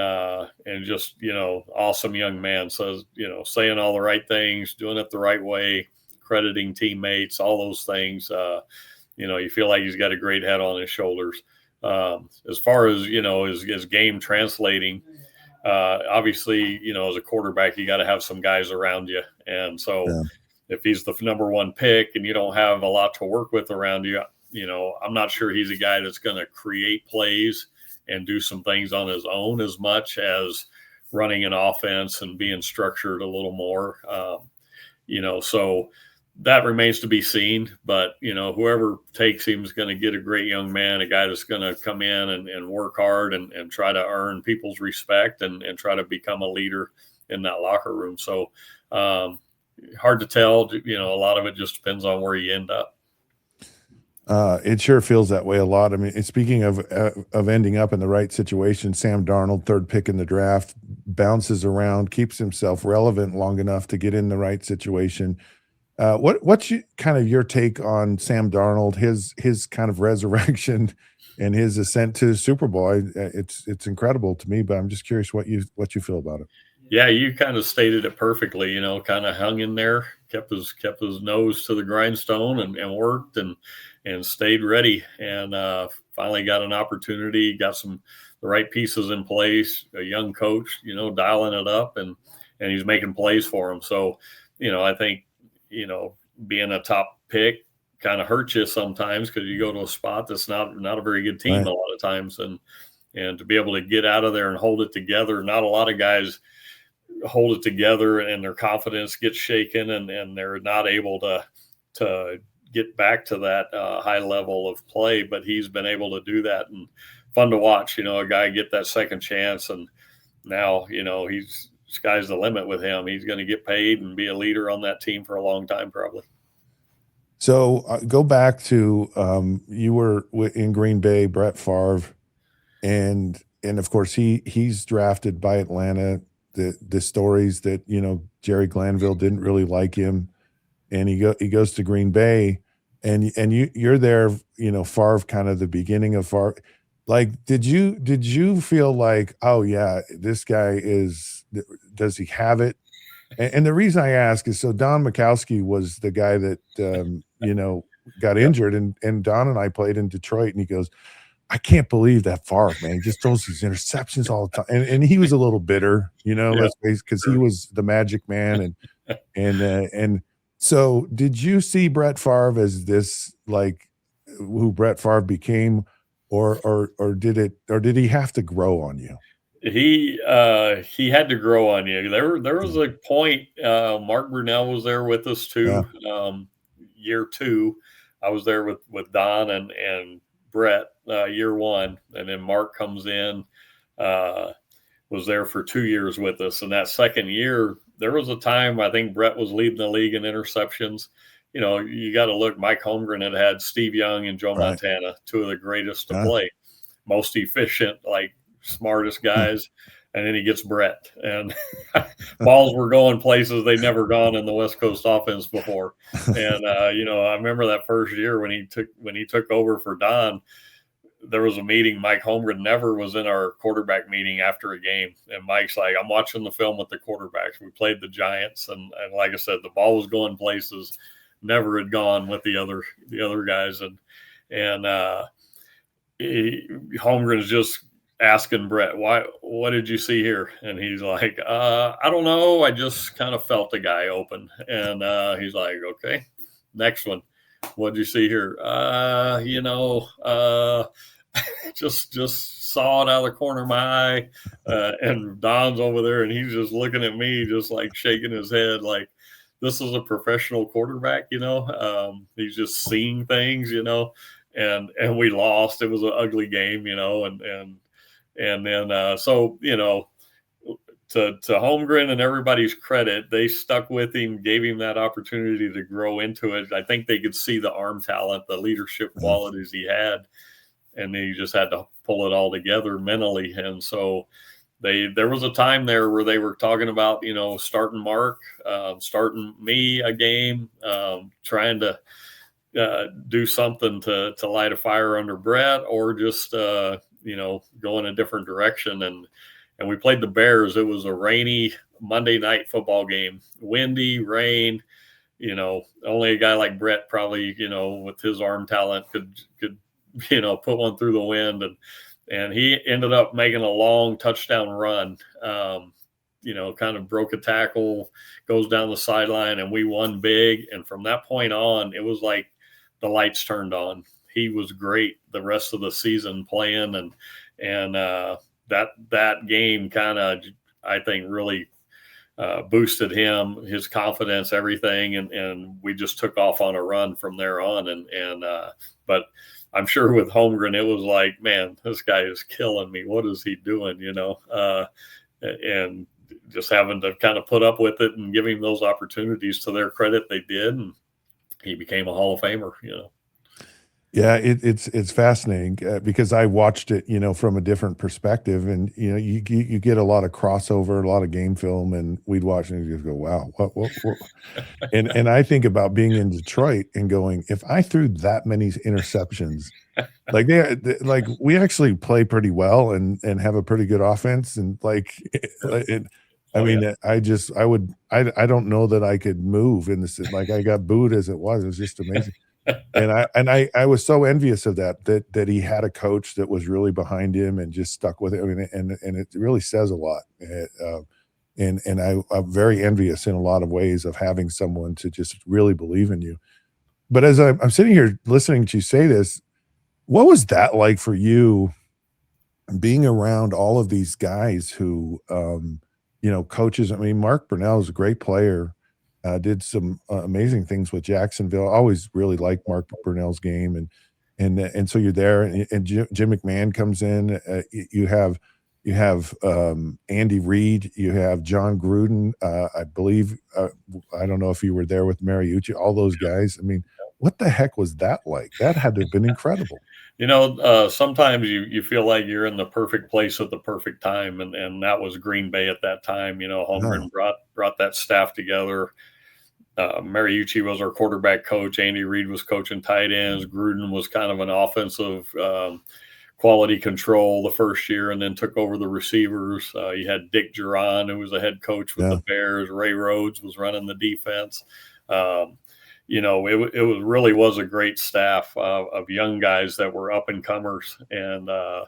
just, awesome young man. So, saying all the right things, doing it the right way, crediting teammates, all those things. You feel like he's got a great head on his shoulders. As far as, his game translating, obviously, as a quarterback, you got to have some guys around you. And so if he's the number one pick and you don't have a lot to work with around you, I'm not sure he's a guy that's going to create plays and do some things on his own as much as running an offense and being structured a little more. So that remains to be seen. But, whoever takes him is going to get a great young man, a guy that's going to come in and work hard and try to earn people's respect and try to become a leader in that locker room. So hard to tell. A lot of it just depends on where you end up. It sure feels that way a lot. I mean, speaking of ending up in the right situation, Sam Darnold, third pick in the draft, bounces around, keeps himself relevant long enough to get in the right situation. What's your take on Sam Darnold, his kind of resurrection and his ascent to the Super Bowl? It's incredible to me, but I'm just curious what you feel about it. Yeah, you kind of stated it perfectly. Kind of hung in there, kept his nose to the grindstone, and worked and stayed ready, and finally got an opportunity, got the right pieces in place, a young coach, dialing it up, and he's making plays for him. So, I think, being a top pick kind of hurts you sometimes because you go to a spot that's not a very good team a lot of times, and to be able to get out of there and hold it together. Not a lot of guys hold it together and their confidence gets shaken and they're not able to get back to that high level of play, but he's been able to do that, and fun to watch, a guy get that second chance. And now, sky's the limit with him. He's going to get paid and be a leader on that team for a long time, probably. So go back to, you were in Green Bay, Brett Favre, and of course he's drafted by Atlanta. The stories that, Jerry Glanville didn't really like him, and he goes to Green Bay, and you're there, Favre, kind of the beginning of Favre. Like, did you feel like, oh yeah, this guy does he have it? And the reason I ask is, so Don Majkowski was the guy that got injured, and Don and I played in Detroit, and he goes, I can't believe that Favre, man. He just throws these interceptions all the time. And he was a little bitter, because he was the magic man. And so did you see Brett Favre as this, like, who Brett Favre became, or did he have to grow on you? He had to grow on you. There was a point, Mark Brunell was there with us too. Year two, I was there with Don and Brett, year one, and then Mark comes in, was there for 2 years with us. And that second year, there was a time I think Brett was leading the league in interceptions. You got to look. Mike Holmgren had Steve Young and Joe Montana, two of the greatest to play, most efficient, like smartest guys. And then he gets Brett, and balls were going places they'd never gone in the West Coast offense before. And I remember that first year when he took over for Don. There was a meeting. Mike Holmgren never was in our quarterback meeting after a game, and Mike's like, "I'm watching the film with the quarterbacks. We played the Giants, and like I said, the ball was going places never had gone with the other guys, and Holmgren's just asking Brett, what did you see here? And he's like, I don't know. I just kind of felt the guy open. And he's like, okay, next one. What did you see here? Just saw it out of the corner of my eye. And Don's over there and he's just looking at me, just like shaking his head, like, this is a professional quarterback, he's just seeing things, and we lost. It was an ugly game, and then so, to Holmgren and everybody's credit, they stuck with him, gave him that opportunity to grow into it. I think they could see the arm talent, the leadership qualities he had, and he just had to pull it all together mentally. And so there was a time there where they were talking about, starting Mark, starting me a game, trying to do something to light a fire under Brett, or just, go in a different direction. And we played the Bears. It was a rainy Monday night football game, windy, rain. Only a guy like Brett probably, with his arm talent could put one through the wind. And he ended up making a long touchdown run, kind of broke a tackle, goes down the sideline, and we won big. And from that point on, it was like the lights turned on. He was great the rest of the season playing, and that game kind of, I think, really boosted him, his confidence, everything, and we just took off on a run from there on. But I'm sure with Holmgren, it was like, man, this guy is killing me. What is he doing? And just having to kind of put up with it and give him those opportunities. To their credit, they did, and he became a Hall of Famer. Yeah, it's fascinating because I watched it, from a different perspective, and you get a lot of crossover, a lot of game film, and we'd watch and you just go, wow, what? and I think about being in Detroit and going, if I threw that many interceptions, like we actually play pretty well and have a pretty good offense, and I don't know that I could move in this. Like, I got booed as it was. It was just amazing. And I was so envious of that he had a coach that was really behind him and just stuck with it. I mean, and it really says a lot. And I'm very envious in a lot of ways of having someone to just really believe in you. But as I'm sitting here listening to you say this, what was that like for you, being around all of these guys who, coaches? I mean, Mark Brunell is a great player. Did some amazing things with Jacksonville. I always really liked Mark Brunell's game, and so you're there, and Jim McMahon comes in. You have Andy Reid, you have John Gruden. I believe I don't know if you were there with Mariucci. All those guys. I mean, what the heck was that like? That had to have been incredible. Sometimes you feel like you're in the perfect place at the perfect time, and that was Green Bay at that time. Holmgren brought that staff together. Mariucci was our quarterback coach. Andy Reid was coaching tight ends. Gruden was kind of an offensive quality control the first year, and then took over the receivers. You had Dick Duran, who was the head coach with the Bears. Ray Rhodes was running the defense. It really was a great staff of young guys that were up and comers, and they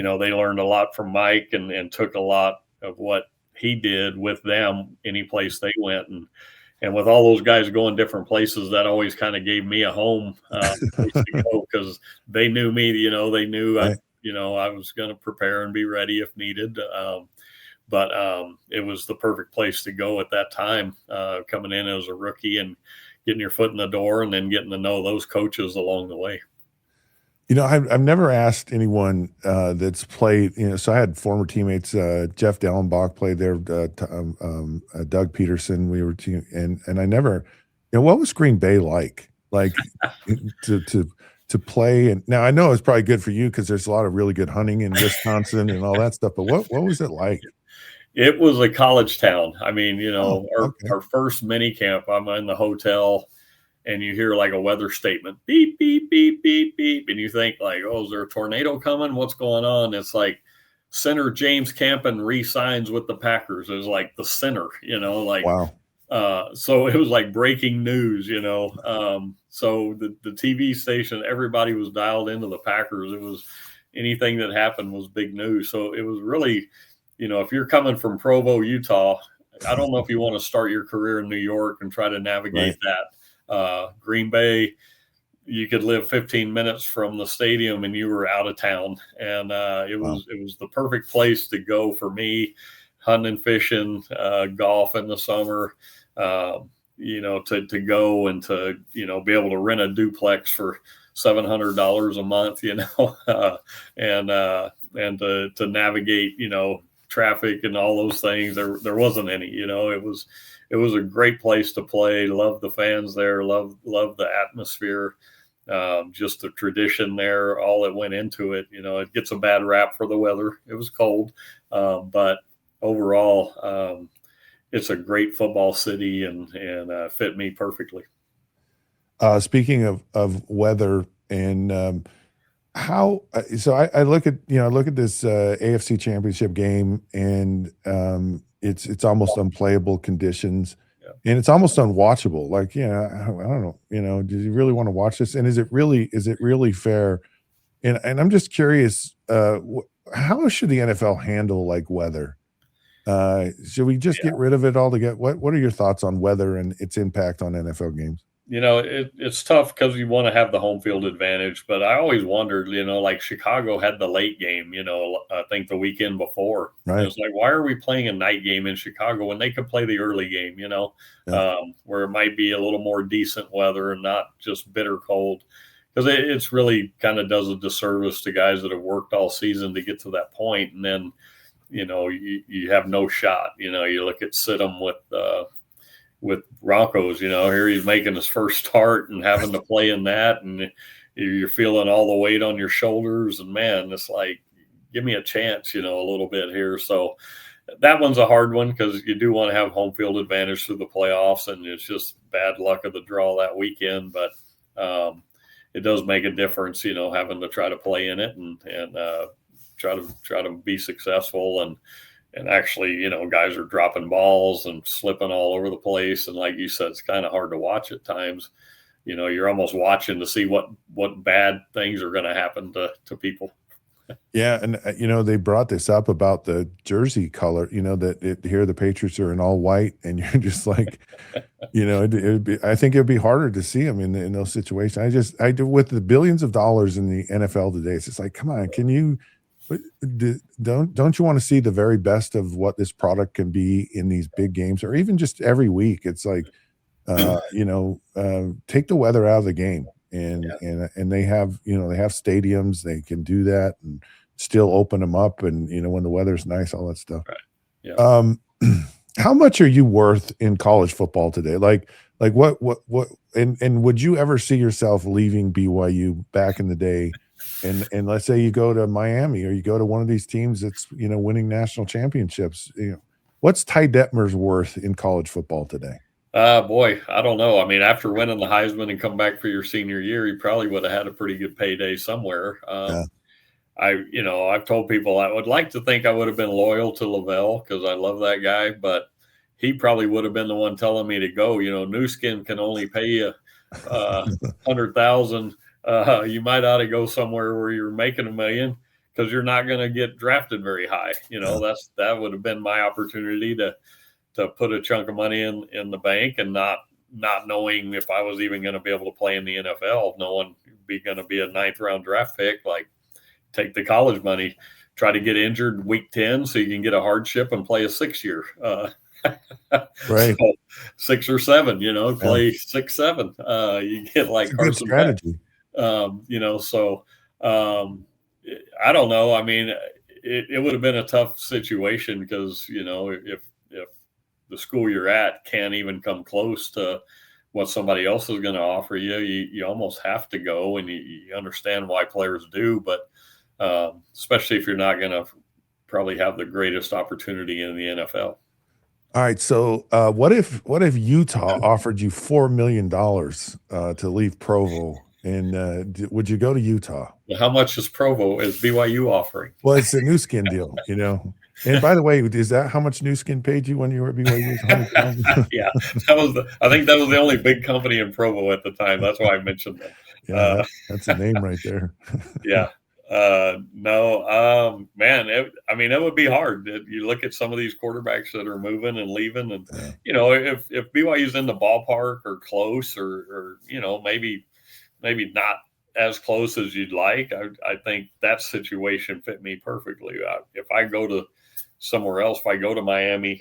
learned a lot from Mike and took a lot of what he did with them any place they went. And with all those guys going different places, that always kind of gave me a home place to go, because they knew me. They knew I was going to prepare and be ready if needed. But it was the perfect place to go at that time, coming in as a rookie and getting your foot in the door, and then getting to know those coaches along the way. I've never asked anyone that's played, so I had former teammates, Jeff Dellenbach played there, Doug Pederson, we were team, and I never, what was Green Bay like to play? And now I know it's probably good for you because there's a lot of really good hunting in Wisconsin and all that stuff, but what was it like? It was a college town. I mean, our first mini camp, I'm in the hotel, and you hear like a weather statement, beep, beep, beep, beep, beep. And you think like, oh, is there a tornado coming? What's going on? It's like center James Campen re-signs with the Packers. It was like the center, Wow. So it was like breaking news, So the TV station, everybody was dialed into the Packers. It was, anything that happened was big news. So it was really, if you're coming from Provo, Utah, I don't know if you want to start your career in New York and try to navigate that. Green Bay, you could live 15 minutes from the stadium and you were out of town. And it was the perfect place to go for me, hunting and fishing, golf in the summer, to go and to, be able to rent a duplex for $700 a month, and to navigate, traffic and all those things. There wasn't any, it was a great place to play. Love the fans there. Love the atmosphere. Just the tradition there, all that went into it. It gets a bad rap for the weather. It was cold, but overall, it's a great football city and fit me perfectly. Speaking of weather and I look at this AFC Championship game, and it's almost unplayable conditions, and it's almost unwatchable. Like, I don't know, do you really want to watch this? And is it really fair? And I'm just curious, how should the NFL handle like weather? Should we just get rid of it altogether? What are your thoughts on weather and its impact on NFL games? It's tough because you want to have the home field advantage, but I always wondered, like Chicago had the late game, I think the weekend before. Right. It's like, why are we playing a night game in Chicago when they could play the early game, where it might be a little more decent weather and not just bitter cold? Because it's really kind of does a disservice to guys that have worked all season to get to that point, and then you have no shot. You look at Sidham with Broncos, here he's making his first start and having to play in that, and you're feeling all the weight on your shoulders, and man, it's like, give me a chance, a little bit here. So that one's a hard one because you do want to have home field advantage through the playoffs, and it's just bad luck of the draw that weekend. But it does make a difference, having to try to play in it and try to be successful. And actually, guys are dropping balls and slipping all over the place. And like you said, it's kind of hard to watch at times. You're almost watching to see what bad things are going to happen to people. Yeah. And, they brought this up about the jersey color, here the Patriots are in all white, and you're just like, I think it'd be harder to see them in those situations. I do with the billions of dollars in the NFL today. It's just like, come on, can you, don't you want to see the very best of what this product can be in these big games, or even just every week? It's like, take the weather out of the game, and they have stadiums, they can do that and still open them up, and when the weather's nice, all that stuff. Right. Yeah. How much are you worth in college football today? Like what and would you ever see yourself leaving BYU back in the day? And let's say you go to Miami, or you go to one of these teams that's, winning national championships. What's Ty Detmer's worth in college football today? Boy, I don't know. I mean, after winning the Heisman and come back for your senior year, you probably would have had a pretty good payday somewhere. I've told people I would like to think I would have been loyal to Lavell because I love that guy, but he probably would have been the one telling me to go. New Skin can only pay you $100,000. You might ought to go somewhere where you're making $1 million, because you're not going to get drafted very high. That would have been my opportunity to put a chunk of money in the bank, and not knowing if I was even going to be able to play in the NFL. No one be going to be a 9th round draft pick. Like, take the college money, try to get injured week 10 so you can get a hardship and play a 6-year. Right. So 6 or 7, play 6, 7. You get like Carson strategy. So I don't know. I mean, it would have been a tough situation because, if the school you're at can't even come close to what somebody else is going to offer you, you almost have to go, and you understand why players do, but especially if you're not going to probably have the greatest opportunity in the NFL. All right. So what if Utah offered you $4 million to leave Provo? And would you go to Utah? Well, how much is BYU offering? Well, it's a New Skin deal, And by the way, is that how much New Skin paid you when you were at BYU? Yeah, I think that was the only big company in Provo at the time. That's why I mentioned that. Yeah, that's a name right there. Yeah. No, man. It would be hard. You look at some of these quarterbacks that are moving and leaving, and if BYU's in the ballpark or close, or maybe not as close as you'd like, I think that situation fit me perfectly. If I go to somewhere else, if I go to Miami,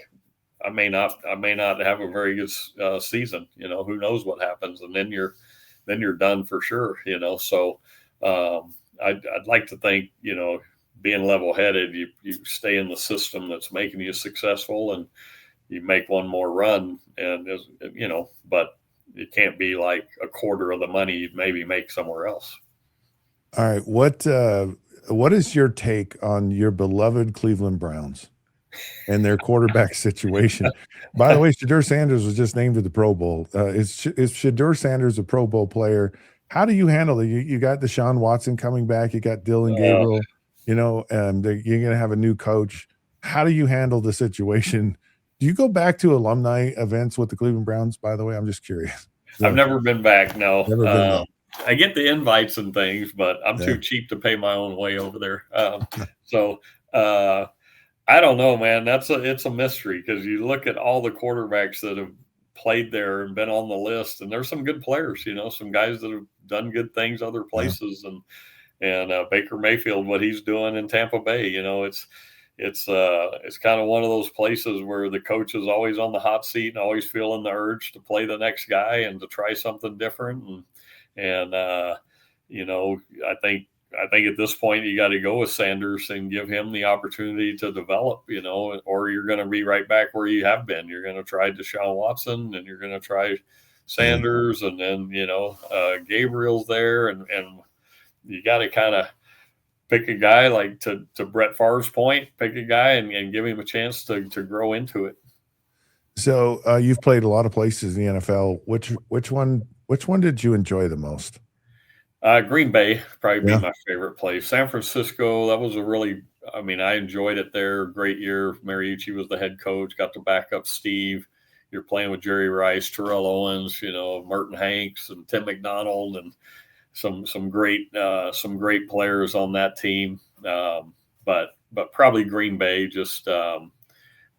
I may not have a very good season. Who knows what happens, and then you're done for sure. So. I'd like to think, being level-headed, you stay in the system that's making you successful, and you make one more run, and but it can't be like a quarter of the money you'd maybe make somewhere else. All right, what is your take on your beloved Cleveland Browns and their quarterback situation? By the way, Shedeur Sanders was just named to the Pro Bowl. Is Shedeur Sanders a Pro Bowl player? How do you handle it? You got Deshaun Watson coming back. You got Dylan Gabriel. You're going to have a new coach. How do you handle the situation? Do you go back to alumni events with the Cleveland Browns, by the way? I'm just curious. I've never been back, no. Never been back. I get the invites and things, but I'm too cheap to pay my own way over there. So I don't know, man. It's a mystery, because you look at all the quarterbacks that have played there and been on the list, and there's some good players, some guys that have done good things other places, and Baker Mayfield, what he's doing in Tampa Bay, it's kind of one of those places where the coach is always on the hot seat and always feeling the urge to play the next guy and to try something different, and I think at this point you got to go with Sanders and give him the opportunity to develop, or you're going to be right back where you have been. You're going to try Deshaun Watson, and you're going to try Sanders, and then, Gabriel's there, and you got to kind of pick a guy, like to Brett Favre's point, pick a guy and give him a chance to grow into it. So you've played a lot of places in the NFL. Which one did you enjoy the most? Green Bay probably be my favorite place. San Francisco, that was I enjoyed it there. Great year. Mariucci was the head coach, got to back up Steve. You're playing with Jerry Rice, Terrell Owens, Merton Hanks, and Tim McDonald, and some great players on that team. But probably Green Bay, just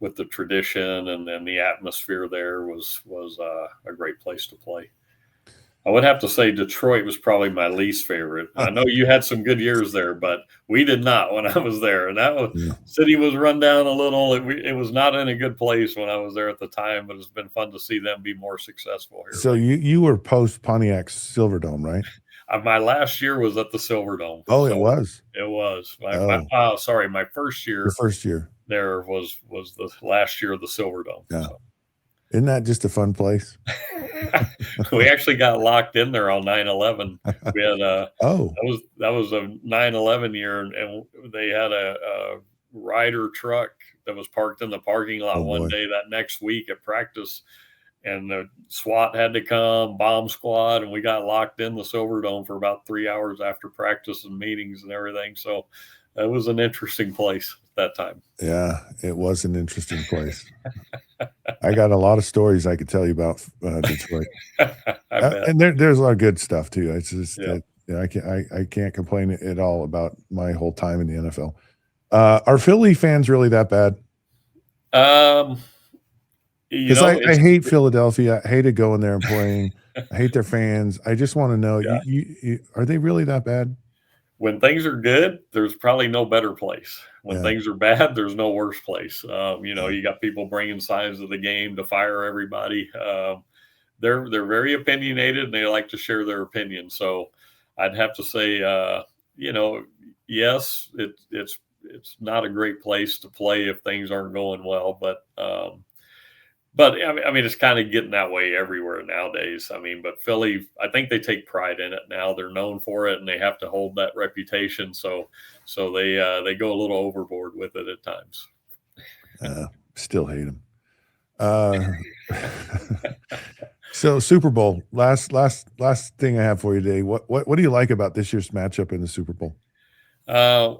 with the tradition and the atmosphere there was a great place to play. I would have to say Detroit was probably my least favorite. I know you had some good years there, but we did not when I was there. And that city was run down a little. It was not in a good place when I was there at the time, but it's been fun to see them be more successful here. So you were post Pontiac Silverdome, right? My last year was at the Silverdome. Oh, it was? It was. My first year. Your first year. There was the last year of the Silverdome. Yeah. So. Isn't that just a fun place? We actually got locked in there on 9/11. We had that was a 9/11 year, and they had a Ryder truck that was parked in the parking lot one day that next week at practice, and the SWAT had to come, bomb squad, and we got locked in the Silverdome for about 3 hours after practice and meetings and everything. So it was an interesting place at that time. Yeah, it was an interesting place. I got a lot of stories I could tell you about Detroit, and there's a lot of good stuff too. It's just I can't complain at all about my whole time in the NFL. Are Philly fans really that bad? Because I hate Philadelphia. I hated going there and playing. I hate their fans. I just want to know, are they really that bad? When things are good, there's probably no better place. When things are bad, there's no worse place. You got people bringing signs of the game to fire everybody. They're very opinionated, and they like to share their opinion. So I'd have to say, yes, it's not a great place to play if things aren't going well, but it's kind of getting that way everywhere nowadays. But Philly, I think they take pride in it now. They're known for it, and they have to hold that reputation. So they go a little overboard with it at times. Still hate them. So Super Bowl, last thing I have for you today. What do you like about this year's matchup in the Super Bowl? I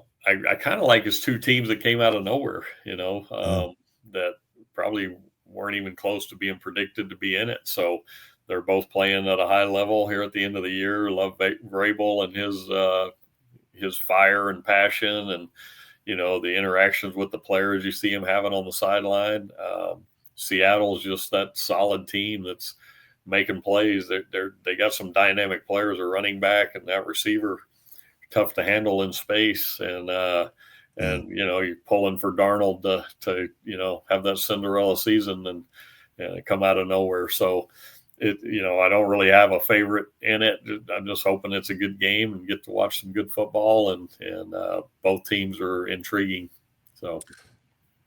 kind of like it's two teams that came out of nowhere. That probably weren't even close to being predicted to be in it. So they're both playing at a high level here at the end of the year. Love Vrabel and his fire and passion, and the interactions with the players you see him having on the sideline. Seattle's just that solid team that's making plays. They got some dynamic players, a running back and that receiver, tough to handle in space, and you're pulling for Darnold to have that Cinderella season and come out of nowhere. So I don't really have a favorite in it. I'm just hoping it's a good game and get to watch some good football, and both teams are intriguing. So.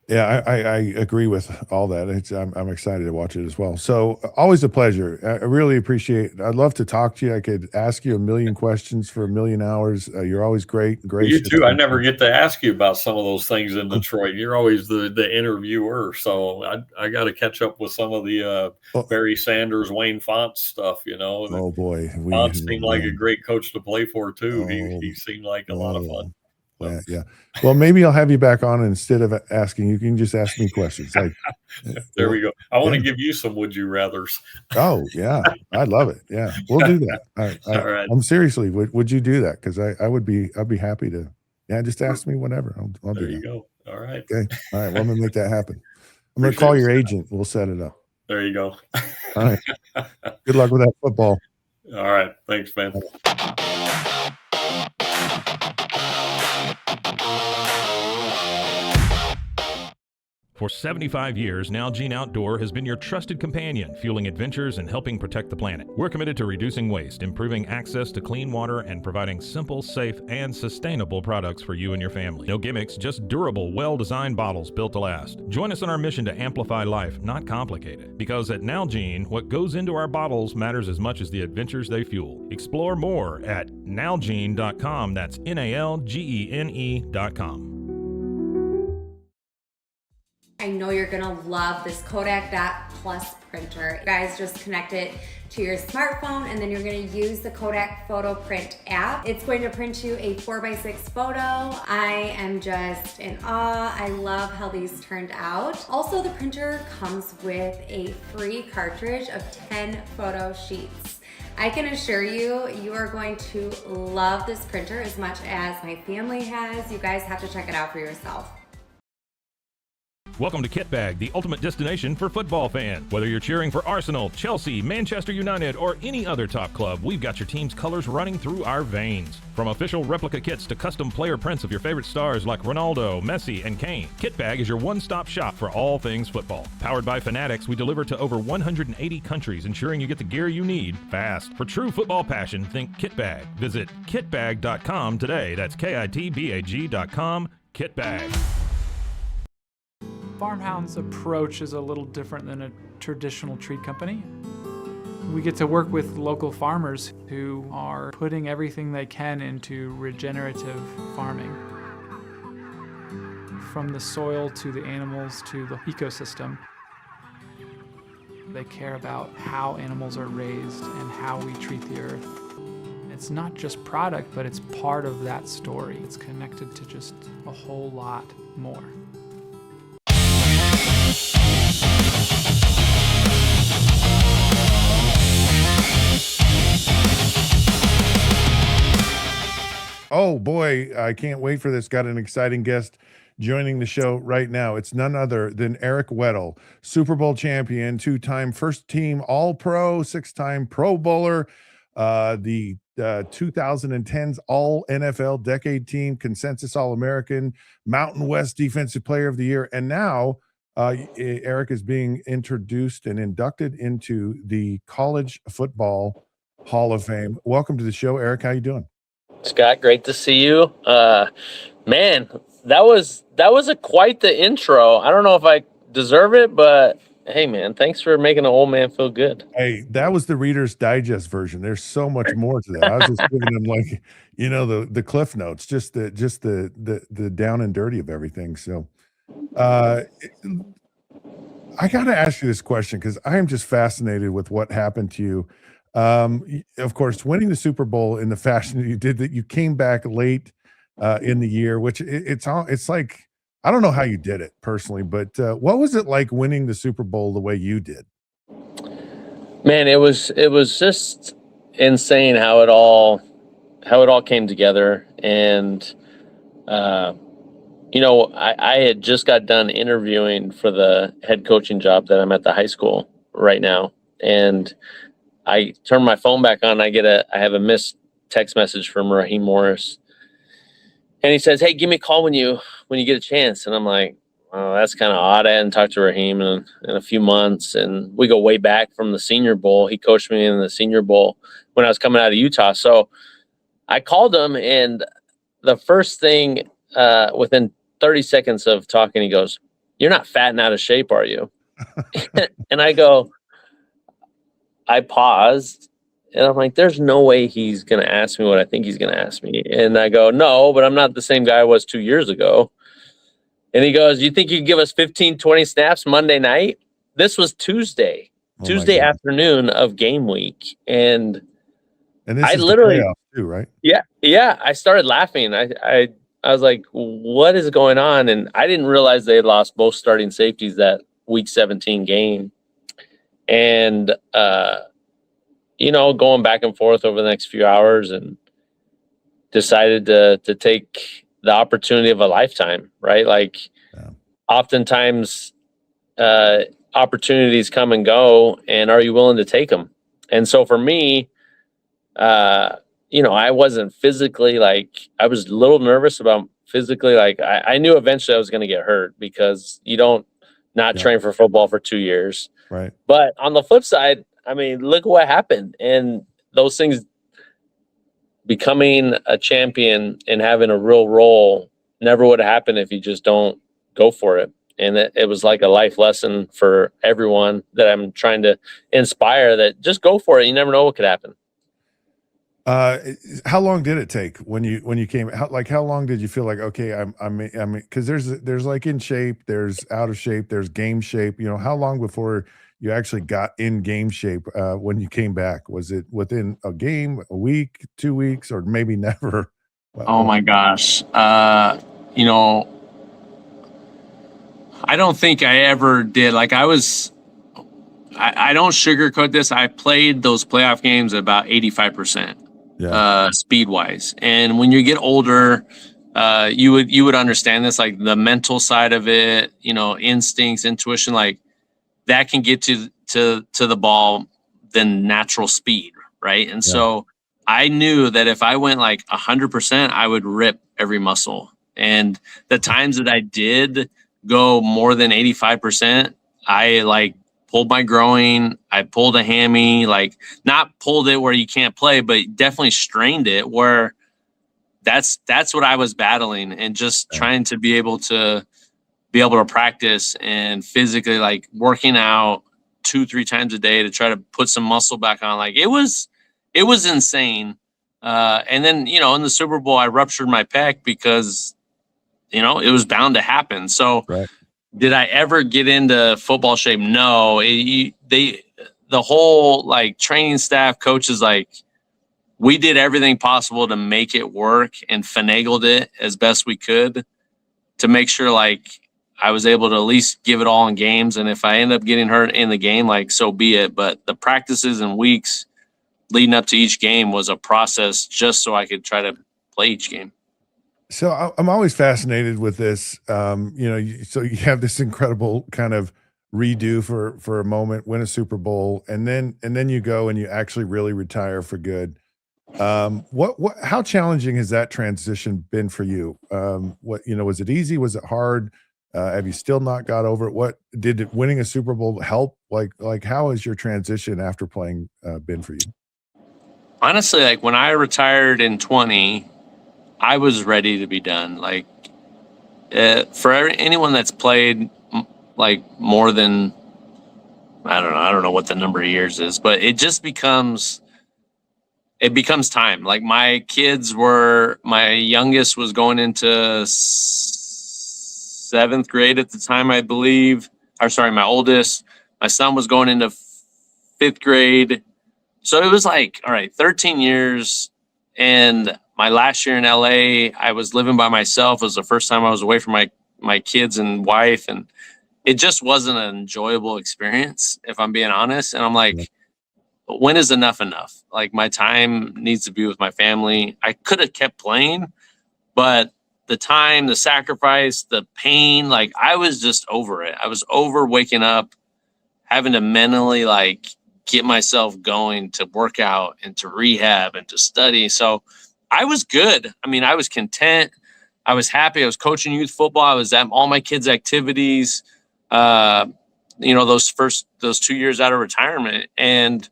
Yeah, I agree with all that. I'm excited to watch it as well. So always a pleasure. I really appreciate it. I'd love to talk to you. I could ask you a million questions for a million hours. You're always great. You too. I never get to ask you about some of those things in Detroit. You're always the interviewer. So I got to catch up with some of the Barry Sanders, Wayne Fonts stuff, Oh, boy. Fonts seemed like a great coach to play for, too. He seemed like a lot of fun. Yeah. Well, maybe I'll have you back on, and instead of asking, you can just ask me questions. Like, there we go. I want to give you some would you rathers. Oh yeah, I'd love it. Yeah, we'll do that. All right. I'm seriously. Would you do that? Because I'd be happy to. Yeah, just ask me whenever. I'll do that. There you go. All right. Okay. All right. Well, I'm gonna make that happen. I'm gonna call your agent. We'll set it up. There you go. All right. Good luck with that football. All right. Thanks, man. For 75 years, Nalgene Outdoor has been your trusted companion, fueling adventures and helping protect the planet. We're committed to reducing waste, improving access to clean water, and providing simple, safe, and sustainable products for you and your family. No gimmicks, just durable, well-designed bottles built to last. Join us on our mission to amplify life, not complicate it. Because at Nalgene, what goes into our bottles matters as much as the adventures they fuel. Explore more at nalgene.com. That's NALGENE.com. I know you're gonna love this Kodak Dot Plus printer. You guys just connect it to your smartphone, and then you're gonna use the Kodak Photo Print app. It's going to print you a 4x6 photo. I am just in awe. I love how these turned out. Also, the printer comes with a free cartridge of 10 photo sheets. I can assure you, you are going to love this printer as much as my family has. You guys have to check it out for yourself. Welcome to Kitbag, the ultimate destination for football fans. Whether you're cheering for Arsenal, Chelsea, Manchester United, or any other top club, we've got your team's colors running through our veins. From official replica kits to custom player prints of your favorite stars like Ronaldo, Messi, and Kane, Kitbag is your one-stop shop for all things football. Powered by Fanatics, we deliver to over 180 countries, ensuring you get the gear you need fast. For true football passion, think Kitbag. Visit kitbag.com today. That's kitbag.com. Kitbag. Farmhound's approach is a little different than a traditional treat company. We get to work with local farmers who are putting everything they can into regenerative farming. From the soil to the animals to the ecosystem. They care about how animals are raised and how we treat the earth. It's not just product, but it's part of that story. It's connected to just a whole lot more. Oh boy, I can't wait for this. Got an exciting guest joining the show right now. It's none other than Eric Weddle, Super Bowl champion, two-time first-team All-Pro, six-time Pro Bowler, the 2010s All-NFL Decade Team, Consensus All-American, Mountain West Defensive Player of the Year, and now Eric is being introduced and inducted into the College Football Hall of Fame. Welcome to the show, Eric. How you doing? Scott, great to see you. Man, that was quite the intro. I don't know if I deserve it, but hey, man, thanks for making an old man feel good. Hey, that was the Reader's Digest version. There's so much more to that. I was just giving them like, the Cliff Notes, just the down and dirty of everything. So, I got to ask you this question because I am just fascinated with what happened to you. Of course, winning the Super Bowl in the fashion that you did, that you came back late in the year, which it's like, I don't know how you did it personally, but what was it like winning the Super Bowl the way you did? Man, it was just insane how it all all came together. And, I had just got done interviewing for the head coaching job that I'm at the high school right now. And I turn my phone back on. I have a missed text message from Raheem Morris. And he says, "Hey, give me a call when you get a chance." And I'm like, "Oh, that's kind of odd. I hadn't talked to Raheem in a few months." And we go way back from the Senior Bowl. He coached me in the Senior Bowl when I was coming out of Utah. So I called him, and the first thing, within 30 seconds of talking, he goes, "You're not fat and out of shape, are you?" And I paused, and I'm like, there's no way he's going to ask me what I think he's going to ask me. And I go, "No, but I'm not the same guy I was 2 years ago." And he goes, "You think you could give us 15, 20 snaps Monday night?" This was Tuesday afternoon of game week. And this I is literally, the playoffs too, right? yeah, I started laughing. I was like, what is going on? And I didn't realize they had lost both starting safeties that week 17 game. And, going back and forth over the next few hours, and decided to take the opportunity of a lifetime, right? Like, oftentimes opportunities come and go, and are you willing to take them? And so for me, I wasn't physically, I was a little nervous about physically. I knew eventually I was going to get hurt, because you don't not train for football for 2 years. Right. But on the flip side, I mean, look what happened. And those things, becoming a champion and having a real role, never would have happened if you just don't go for it. And it was like a life lesson for everyone that I'm trying to inspire, that just go for it. You never know what could happen. How long did it take when you came? How long did you feel like, okay, I'm because there's like in shape, there's out of shape, there's game shape. How long before you actually got in game shape when you came back? Was it within a game, a week, 2 weeks, or maybe never? Oh my gosh. I don't think I ever did. I don't sugarcoat this. I played those playoff games about 85%. Speed wise. And when you get older, you would understand this, like the mental side of it, instincts, intuition, that can get to the ball than natural speed. Right. And so I knew that if I went 100%, I would rip every muscle. And the times that I did go more than 85%, I pulled my groin, I pulled a hammy, not pulled it where you can't play, but definitely strained it, where that's what I was battling, and just trying to be able to practice and physically working out 2-3 times a day to try to put some muscle back on. It was insane. And then, in the Super Bowl, I ruptured my pec because, it was bound to happen. So did I ever get into football shape? No. The whole training staff, coaches, we did everything possible to make it work and finagled it as best we could to make sure I was able to at least give it all in games. And if I end up getting hurt in the game, so be it. But the practices and weeks leading up to each game was a process just so I could try to play each game. So I'm always fascinated with this. So you have this incredible kind of redo for a moment, win a Super Bowl, and then you go and you actually really retire for good. How challenging has that transition been for you? Was it easy? Was it hard? Have you still not got over it? What did winning a Super Bowl help? How has your transition after playing been for you? Honestly, when I retired in 20, I was ready to be done. For anyone that's played more than, I don't know what the number of years is, but it just becomes time. My youngest was going into 7th grade at the time, I believe. My oldest. My son was going into 5th grade. So it was all right, 13 years. And my last year in LA, I was living by myself. It was the first time I was away from my kids and wife. And it just wasn't an enjoyable experience, if I'm being honest. And I'm when is enough enough? Like, my time needs to be with my family. I could have kept playing, but the time, the sacrifice, the pain, like, I was just over it. I was over waking up, having to mentally like get myself going to work out and to rehab and to study. So I was good. I mean, I was content. I was happy. I was coaching youth football. I was at all my kids' activities, those 2 years out of retirement. And,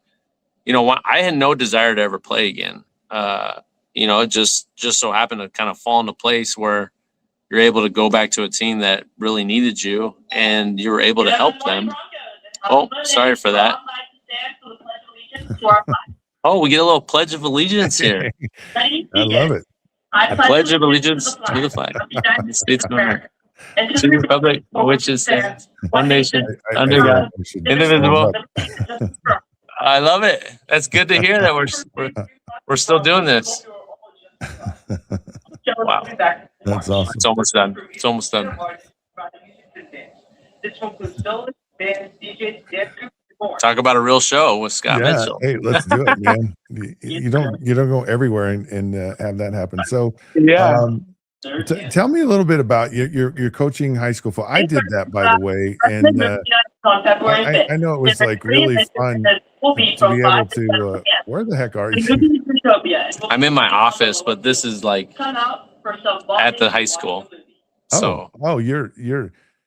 I had no desire to ever play again. It just so happened to kind of fall into place where you're able to go back to a team that really needed you and you were able to help them. Oh, sorry for that. Oh, we get a little Pledge of Allegiance here. I love it. I pledge of allegiance to the flag of the United States of America, to the republic for which it stands, one nation, under God, indivisible. I love it. That's good to hear that we're still doing this. Wow. That's awesome. It's almost done. It's almost done. Talk about a real show with Scott Mitchell. Hey, let's do it, man. You don't go everywhere and have that happen. So tell me a little bit about your coaching high school football. I did that, by the way, and I know it was like really fun to be able to. Where the heck are you? I'm in my office, but this is like at the high school. So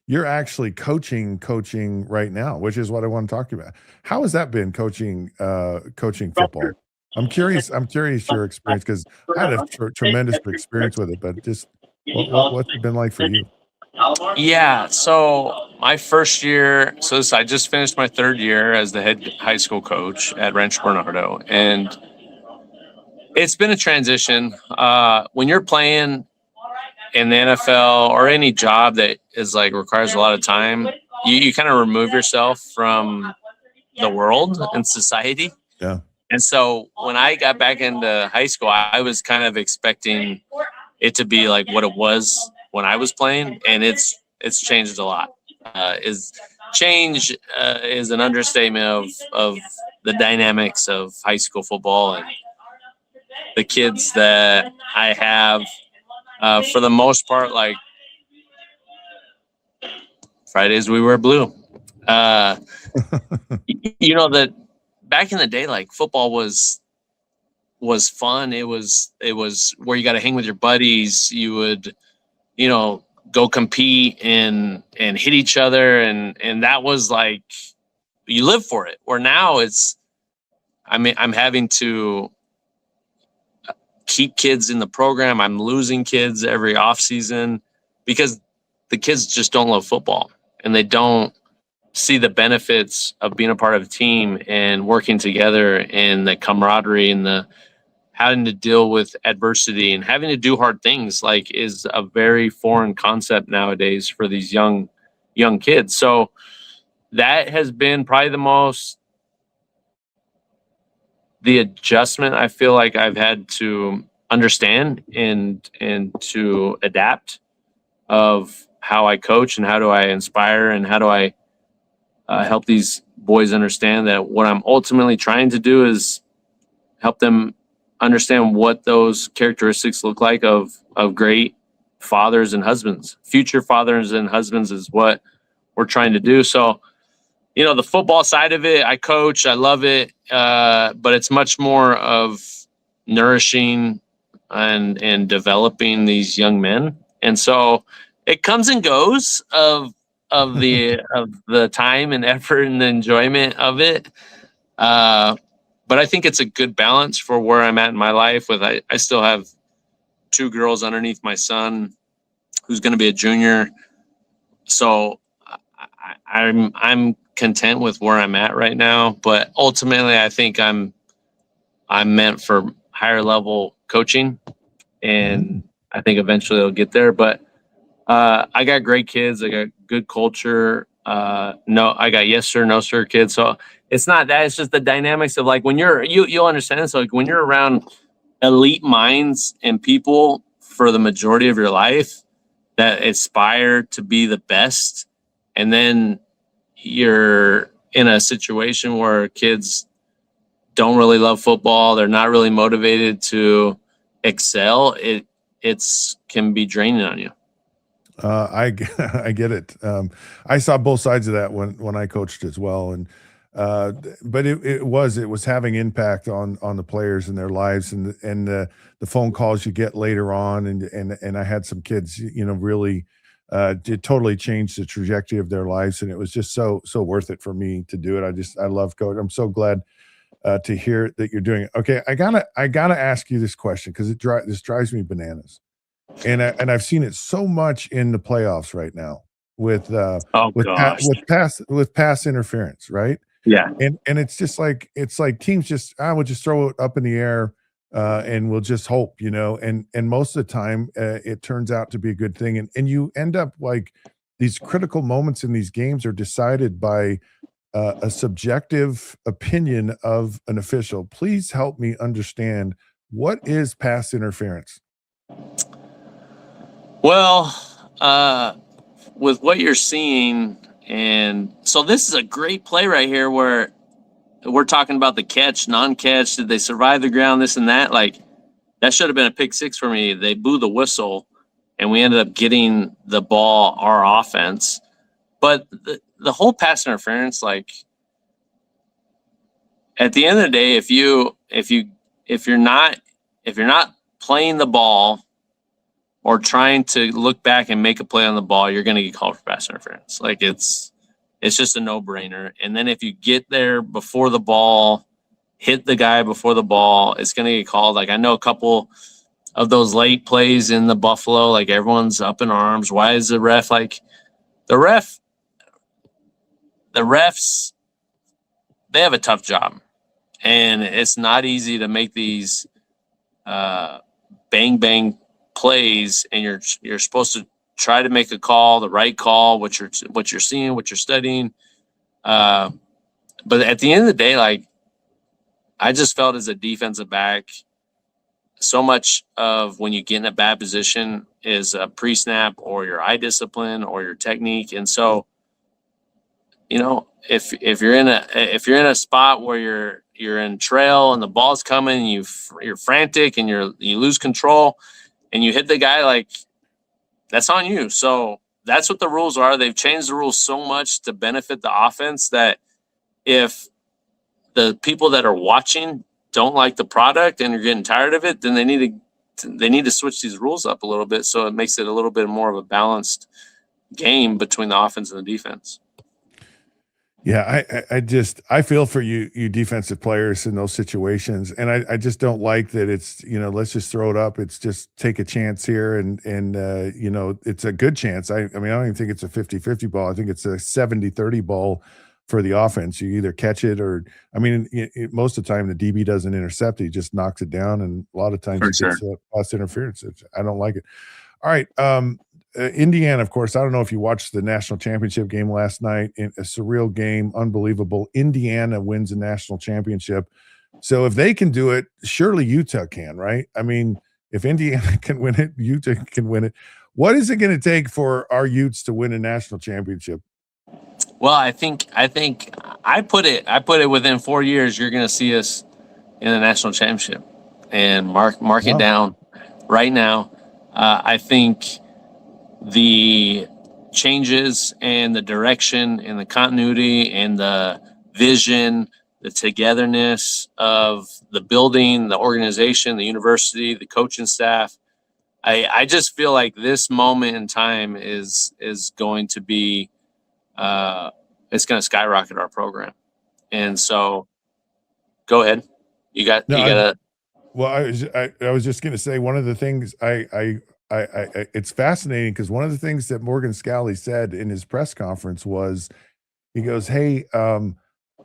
You're actually coaching right now, which is what I want to talk to you about. How has that been coaching football? I'm curious your experience, because I had a tremendous experience with it, but just what's it been like for you? Yeah, so my first year, I just finished my third year as the head high school coach at Rancho Bernardo, and it's been a transition. When you're playing in the NFL or any job that is like requires a lot of time, you kind of remove yourself from the world and society. Yeah. And so when I got back into high school, I was kind of expecting it to be like what it was when I was playing, and it's changed a lot. Change is an understatement of the dynamics of high school football, and the kids that I have. For the most part, like Fridays we wear blue. That back in the day, like football was fun. It was where you got to hang with your buddies. You would, go compete and hit each other, and that was like you live for it. Where now I'm having to keep kids in the program. I'm losing kids every off season because the kids just don't love football and they don't see the benefits of being a part of a team and working together and the camaraderie and the having to deal with adversity and having to do hard things is a very foreign concept nowadays for these young kids. So that has been probably the adjustment I feel like I've had to understand and to adapt of how I coach and how do I inspire and how do I help these boys understand that what I'm ultimately trying to do is help them understand what those characteristics look like of great fathers and husbands. Future fathers and husbands is what we're trying to do. So, the football side of it, I coach, I love it, but it's much more of nourishing and developing these young men. And so it comes and goes of the time and effort and the enjoyment of it. But I think it's a good balance for where I'm at in my life. I still have 2 girls underneath my son who's going to be a junior. So I'm content with where I'm at right now, but ultimately I think I'm meant for higher level coaching, and I think eventually I'll get there. But I got great kids. I got good culture. I got yes sir, no sir kids. So it's not that. It's just the dynamics of like when you'll understand this. Like when you're around elite minds and people for the majority of your life that aspire to be the best, and then you're in a situation where kids don't really love football, they're not really motivated to excel, it's can be draining on you. I get it. I saw both sides of that when I coached as well, and but it was having impact on the players and their lives, and the phone calls you get later on, and I had some kids, really it totally changed the trajectory of their lives, and it was just so worth it for me to do it. I love coaching. I'm so glad to hear that you're doing it. Okay, I gotta ask you this question because this drives me bananas. And I've seen it so much in the playoffs right now with pass interference, right? Yeah. And it's just like teams we'll just throw it up in the air and we'll just hope, and most of the time it turns out to be a good thing. And you end up like these critical moments in these games are decided by a subjective opinion of an official. Please help me understand, what is pass interference? Well, with what you're seeing, and so this is a great play right here where we're talking about the catch, non-catch, did they survive the ground, this and that. Like, that should have been a pick six for me. They blew the whistle, and we ended up getting the ball, our offense. But the whole pass interference, like, at the end of the day, if you're not playing the ball or trying to look back and make a play on the ball, you're going to get called for pass interference. Like, it's just a no-brainer. And then if you get there before the ball, hit the guy before the ball, it's going to get called. Like, I know a couple of those late plays in the Buffalo, like, everyone's up in arms. Why is the ref like the refs? They have a tough job, and it's not easy to make these bang plays, and you're supposed to try to make a call, the right call, what you're seeing, what you're studying. But at the end of the day, like, I just felt as a defensive back, so much of when you get in a bad position is a pre-snap or your eye discipline or your technique. And so, if you're in a spot where you're in trail and the ball's coming, and you're frantic and you lose control and you hit the guy, like, that's on you. So that's what the rules are. They've changed the rules so much to benefit the offense that if the people that are watching don't like the product and are getting tired of it, then they need to switch these rules up a little bit, so it makes it a little bit more of a balanced game between the offense and the defense. Yeah, I feel for you defensive players in those situations, and I just don't like that it's, let's just throw it up. It's just take a chance here, and it's a good chance. I mean, I don't even think it's a 50-50 ball. I think it's a 70-30 ball for the offense. You either catch it or, I mean, most of the time the DB doesn't intercept it, he just knocks it down, and a lot of times it gets pass interference. I don't like it. All right, Indiana, of course, I don't know if you watched the national championship game last night. A surreal game, unbelievable. Indiana wins the national championship. So if they can do it, surely Utah can, right? I mean, if Indiana can win it, Utah can win it. What is it going to take for our Utes to win a national championship? Well, I think I put it within 4 years, you're going to see us in the national championship, and mark it down right now. I think the changes and the direction and the continuity and the vision, the togetherness of the building, the organization, the university, the coaching staff, I just feel like this moment in time is going to be it's going to skyrocket our program. And so go ahead. Well, I was just going to say, one of the things it's fascinating, because one of the things that Morgan Scalley said in his press conference was, he goes, "Hey,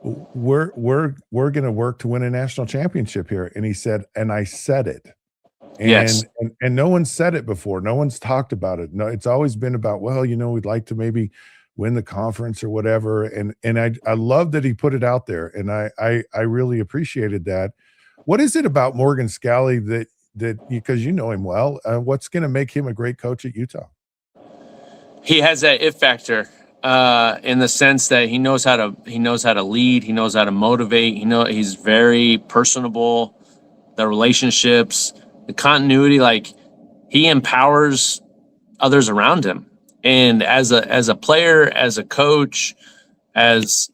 we're going to work to win a national championship here." And he said, and I said it. And, yes. And no one said it before. No one's talked about it. No, it's always been about, well, we'd like to maybe win the conference or whatever. And I love that he put it out there. And I really appreciated that. What is it about Morgan Scalley that because you know him well, what's going to make him a great coach at Utah? He has that it factor. in the sense that he knows how to lead, he knows how to motivate, he's very personable, the relationships, the continuity, like he empowers others around him. And as a player, as a coach, as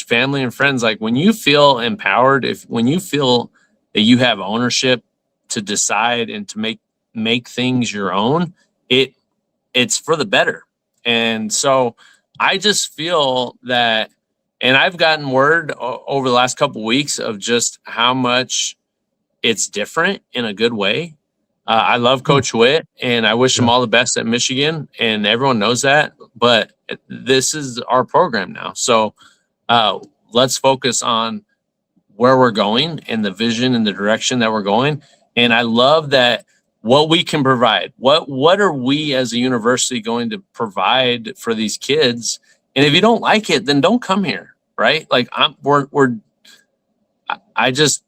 family and friends, like when you feel empowered, when you feel that you have ownership to decide and to make things your own, it's for the better. And so I just feel that, and I've gotten word over the last couple of weeks of just how much it's different in a good way. I love Coach Witt, and I wish him all the best at Michigan, and everyone knows that. But this is our program now, so let's focus on where we're going and the vision and the direction that we're going. And I love that what we can provide. What are we as a university going to provide for these kids? And if you don't like it, then don't come here, right? Like I just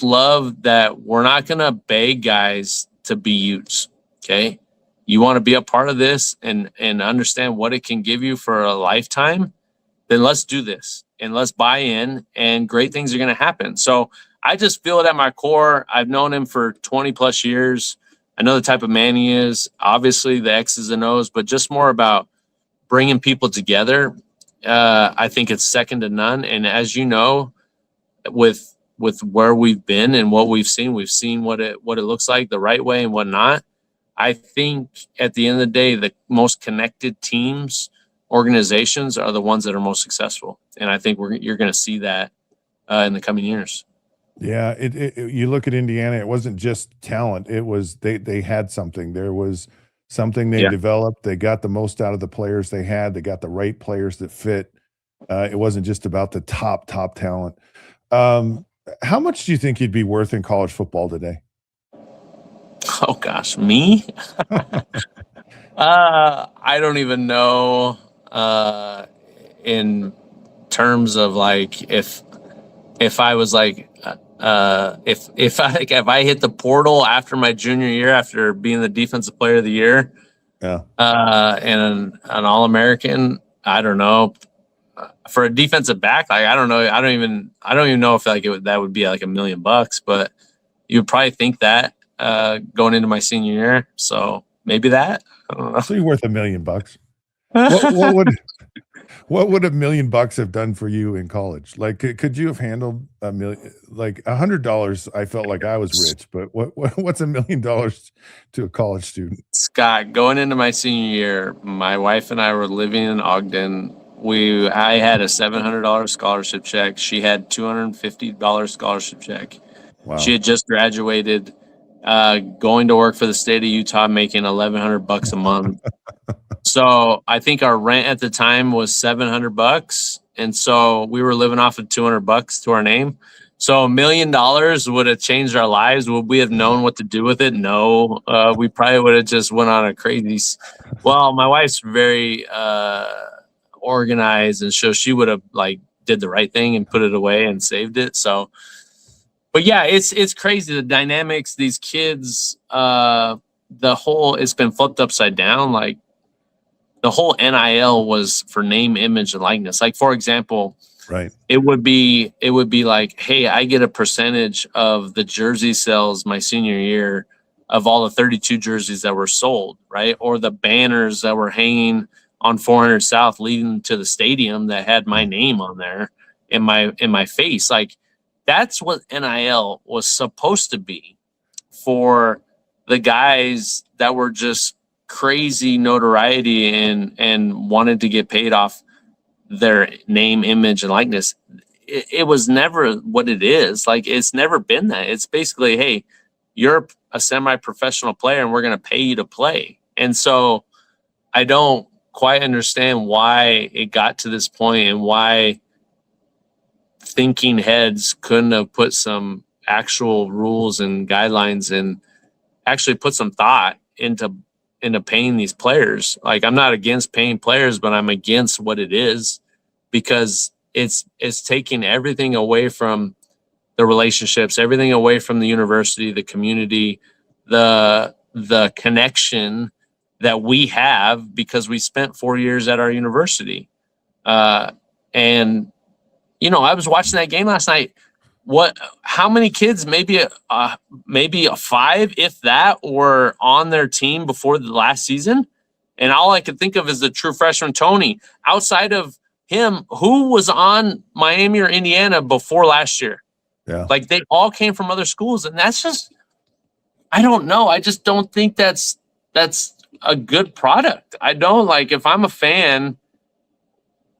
love that we're not going to beg guys to be used. Okay. You want to be a part of this and understand what it can give you for a lifetime, then let's do this and let's buy in, and great things are going to happen. So I just feel it at my core. I've known him for 20 plus years. I know the type of man he is, obviously the X's and O's, but just more about bringing people together. I think it's second to none. And as you know, with where we've been and what we've seen what it looks like the right way and whatnot. I think at the end of the day, the most connected teams, organizations are the ones that are most successful. And I think you're going to see that in the coming years. Yeah, you look at Indiana, it wasn't just talent. It was they had something. There was something they developed. They got the most out of the players they had. They got the right players that fit. It wasn't just about the top talent. How much do you think you'd be worth in college football today? Oh gosh, me? I don't even know. In terms of like if I was like if I hit the portal after my junior year after being the defensive player of the year, and an All-American, I don't know. For a defensive back, like I don't know. I don't even know if like that would be like $1 million, but you'd probably think that going into my senior year. So maybe that. I don't know. So you're worth $1 million. What would $1 million have done for you in college? Like, could you have handled $1 million? Like $100, I felt like I was rich, but what's $1 million to a college student? Scott, going into my senior year, my wife and I were living in Ogden. I had a $700 scholarship check. She had $250 scholarship check. Wow. She had just graduated, going to work for the state of Utah, making $1,100 a month. So I think our rent at the time was $700, and so we were living off of $200 to our name. So $1 million would have changed our lives. Would we have known what to do with it? No. We probably would have just went on a crazy. Well, my wife's very organized, and so she would have like did the right thing and put it away and saved it. So, but yeah, it's crazy, the dynamics, these kids, it's been flipped upside down. Like the whole NIL was for name, image, and likeness. Like, for example, right, it would be like, hey, I get a percentage of the jersey sales my senior year of all the 32 jerseys that were sold, right? Or the banners that were hanging on 400 South leading to the stadium that had my name on there in my face. Like, that's what NIL was supposed to be for the guys that were just crazy notoriety and wanted to get paid off their name, image, and likeness. It was never what it is. Like, it's never been that. It's basically, hey, you're a semi-professional player and we're going to pay you to play. And so I don't quite understand why it got to this point and why thinking heads couldn't have put some actual rules and guidelines and actually put some thought into paying these players. Like, I'm not against paying players, but I'm against what it is, because it's taking everything away from the relationships, everything away from the university, the community, the connection that we have because we spent 4 years at our university. And, you know, I was watching that game last night. How many kids, maybe a 5, if that, were on their team before the last season? And all I could think of is the true freshman Tony. Outside of him, who was on Miami or Indiana before last year? Yeah. Like, they all came from other schools. And that's just, I don't know. I just don't think that's a good product. I don't, like, if I'm a fan,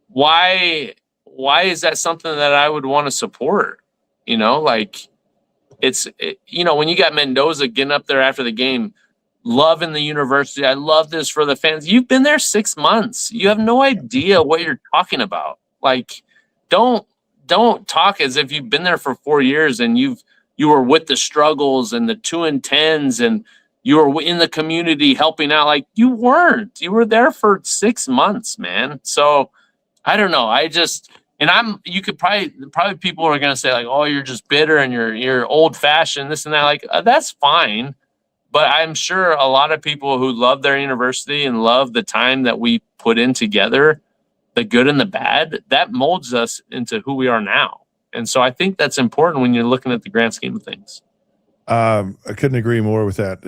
why is that something that I would want to support? You know, like, you know, when you got Mendoza getting up there after the game, loving the university, I love this for the fans. You've been there 6 months. You have no idea what you're talking about. Like, don't talk as if you've been there for 4 years and you were with the struggles and the 2 and 10s and you were in the community helping out. Like, you weren't. You were there for 6 months, man. So I don't know. You could probably people are going to say, like, oh, you're just bitter and you're old fashioned, this and that. Like, that's fine. But I'm sure a lot of people who love their university and love the time that we put in together, the good and the bad, that molds us into who we are now. And so I think that's important when you're looking at the grand scheme of things. I couldn't agree more with that,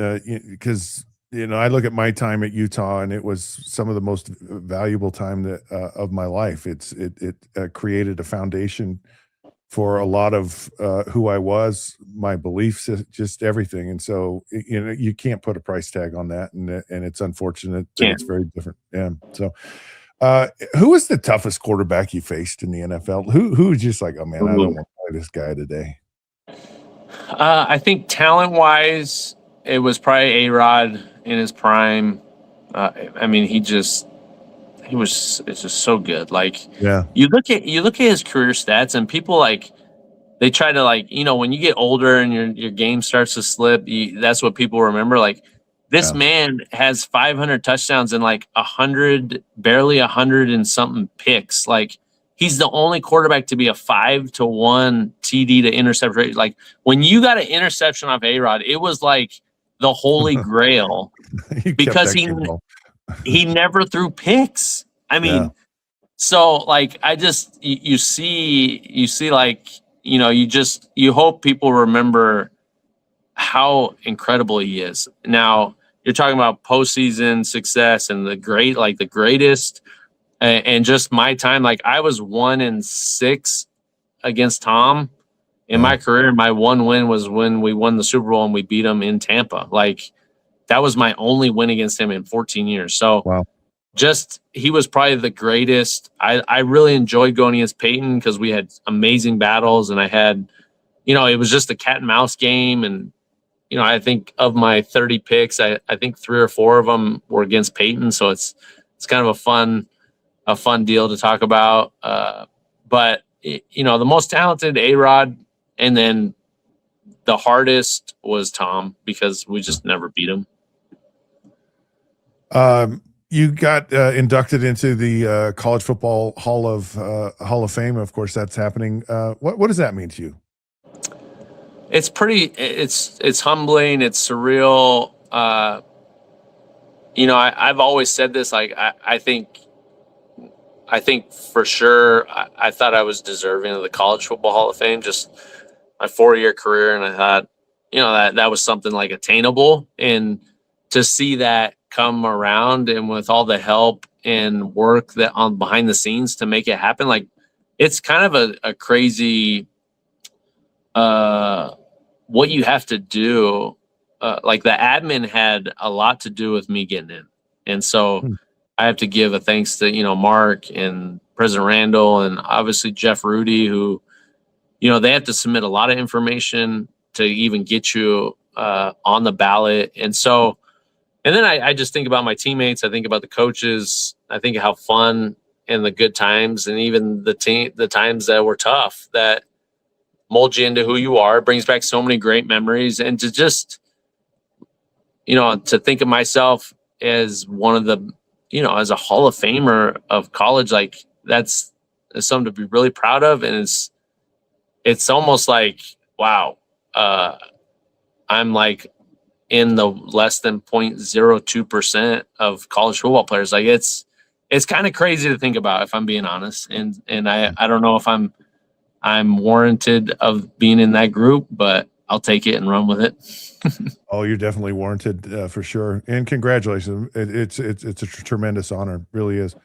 because you know, I look at my time at Utah, and it was some of the most valuable time of my life. It created a foundation for a lot of who I was, my beliefs, just everything. And so, you know, you can't put a price tag on that, and it's unfortunate that it's very different. Yeah. So, who was the toughest quarterback you faced in the NFL? Who was just like, oh man, I don't want to play this guy today? I think talent-wise, it was probably A-Rod in his prime. I mean, it's just so good. Like, yeah, you look at his career stats, and people, like, they try to, like, you know, when you get older and your game starts to slip, that's what people remember. Like, this man has 500 touchdowns and like 100 and something picks. Like, he's the only quarterback to be a 5-to-1 TD to intercept rate. Like, when you got an interception off A-Rod, it was like the holy grail because he never threw picks. I mean, so, like, you see, like, you know, you hope people remember how incredible he is. Now, you're talking about postseason success and the greatest, and just my time. Like, I was 1-6 against Tom in my career. My one win was when we won the Super Bowl and we beat him in Tampa. Like, that was my only win against him in 14 years. So he was probably the greatest. I really enjoyed going against Peyton because we had amazing battles, and I had, you know, it was just a cat and mouse game. And, you know, I think of my 30 picks, I think 3 or 4 of them were against Peyton. So it's kind of a fun deal to talk about. But, you know, the most talented, A-Rod, and then the hardest was Tom because we just never beat him. You got inducted into the College Football Hall of Fame. Of course, that's happening. What does that mean to you? It's it's humbling. It's surreal. You know, I've always said this. Like, I think for sure, I thought I was deserving of the College Football Hall of Fame, just my 4-year career. And I thought, you know, that was something like attainable. And to see that come around, and with all the help and work that on behind the scenes to make it happen, like, it's kind of a crazy, what you have to do. Like, the admin had a lot to do with me getting in. And so I have to give a thanks to, you know, Mark and President Randall and obviously Jeff Rudy, who, you know, they have to submit a lot of information to even get you on the ballot. And so, and then I just think about my teammates. I think about the coaches. I think how fun and the good times, and even the times that were tough, that mold you into who you are. It brings back so many great memories. And to just, you know, to think of myself as one of the, you know, as a Hall of Famer of college, like, that's something to be really proud of. And it's almost like, wow, I'm like in the less than 0.02% of college football players. Like it's kind of crazy to think about, if I'm being honest. And I don't know if I'm warranted of being in that group, but I'll take it and run with it. Oh, you're definitely warranted for sure. And congratulations. It's a tremendous honor. It really is.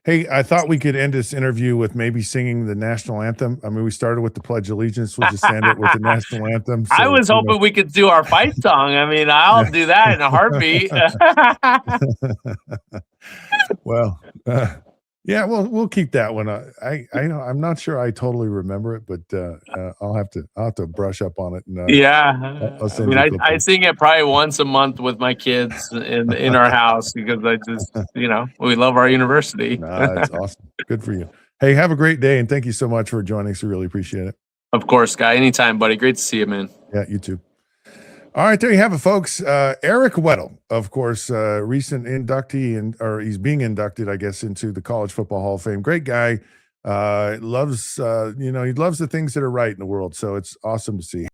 Hey, I thought we could end this interview with maybe singing the national anthem. I mean, we started with the Pledge of Allegiance. We'll just end it with the national anthem. So, I was hoping we could do our fight song. I mean, I'll do that in a heartbeat. Well, yeah, we'll keep that one. I know I'm not sure I totally remember it, but I'll have to brush up on it. And, yeah, I'll send I sing it probably once a month with my kids in our house because I just we love our university. That's awesome. Good for you. Hey, have a great day, and thank you so much for joining us. We really appreciate it. Of course, Guy. Anytime, buddy. Great to see you, man. Yeah, you too. All right, there you have it, folks. Eric Weddle, of course, recent inductee, or he's being inducted, I guess, into the College Football Hall of Fame. Great guy. Loves, he loves the things that are right in the world. So it's awesome to see.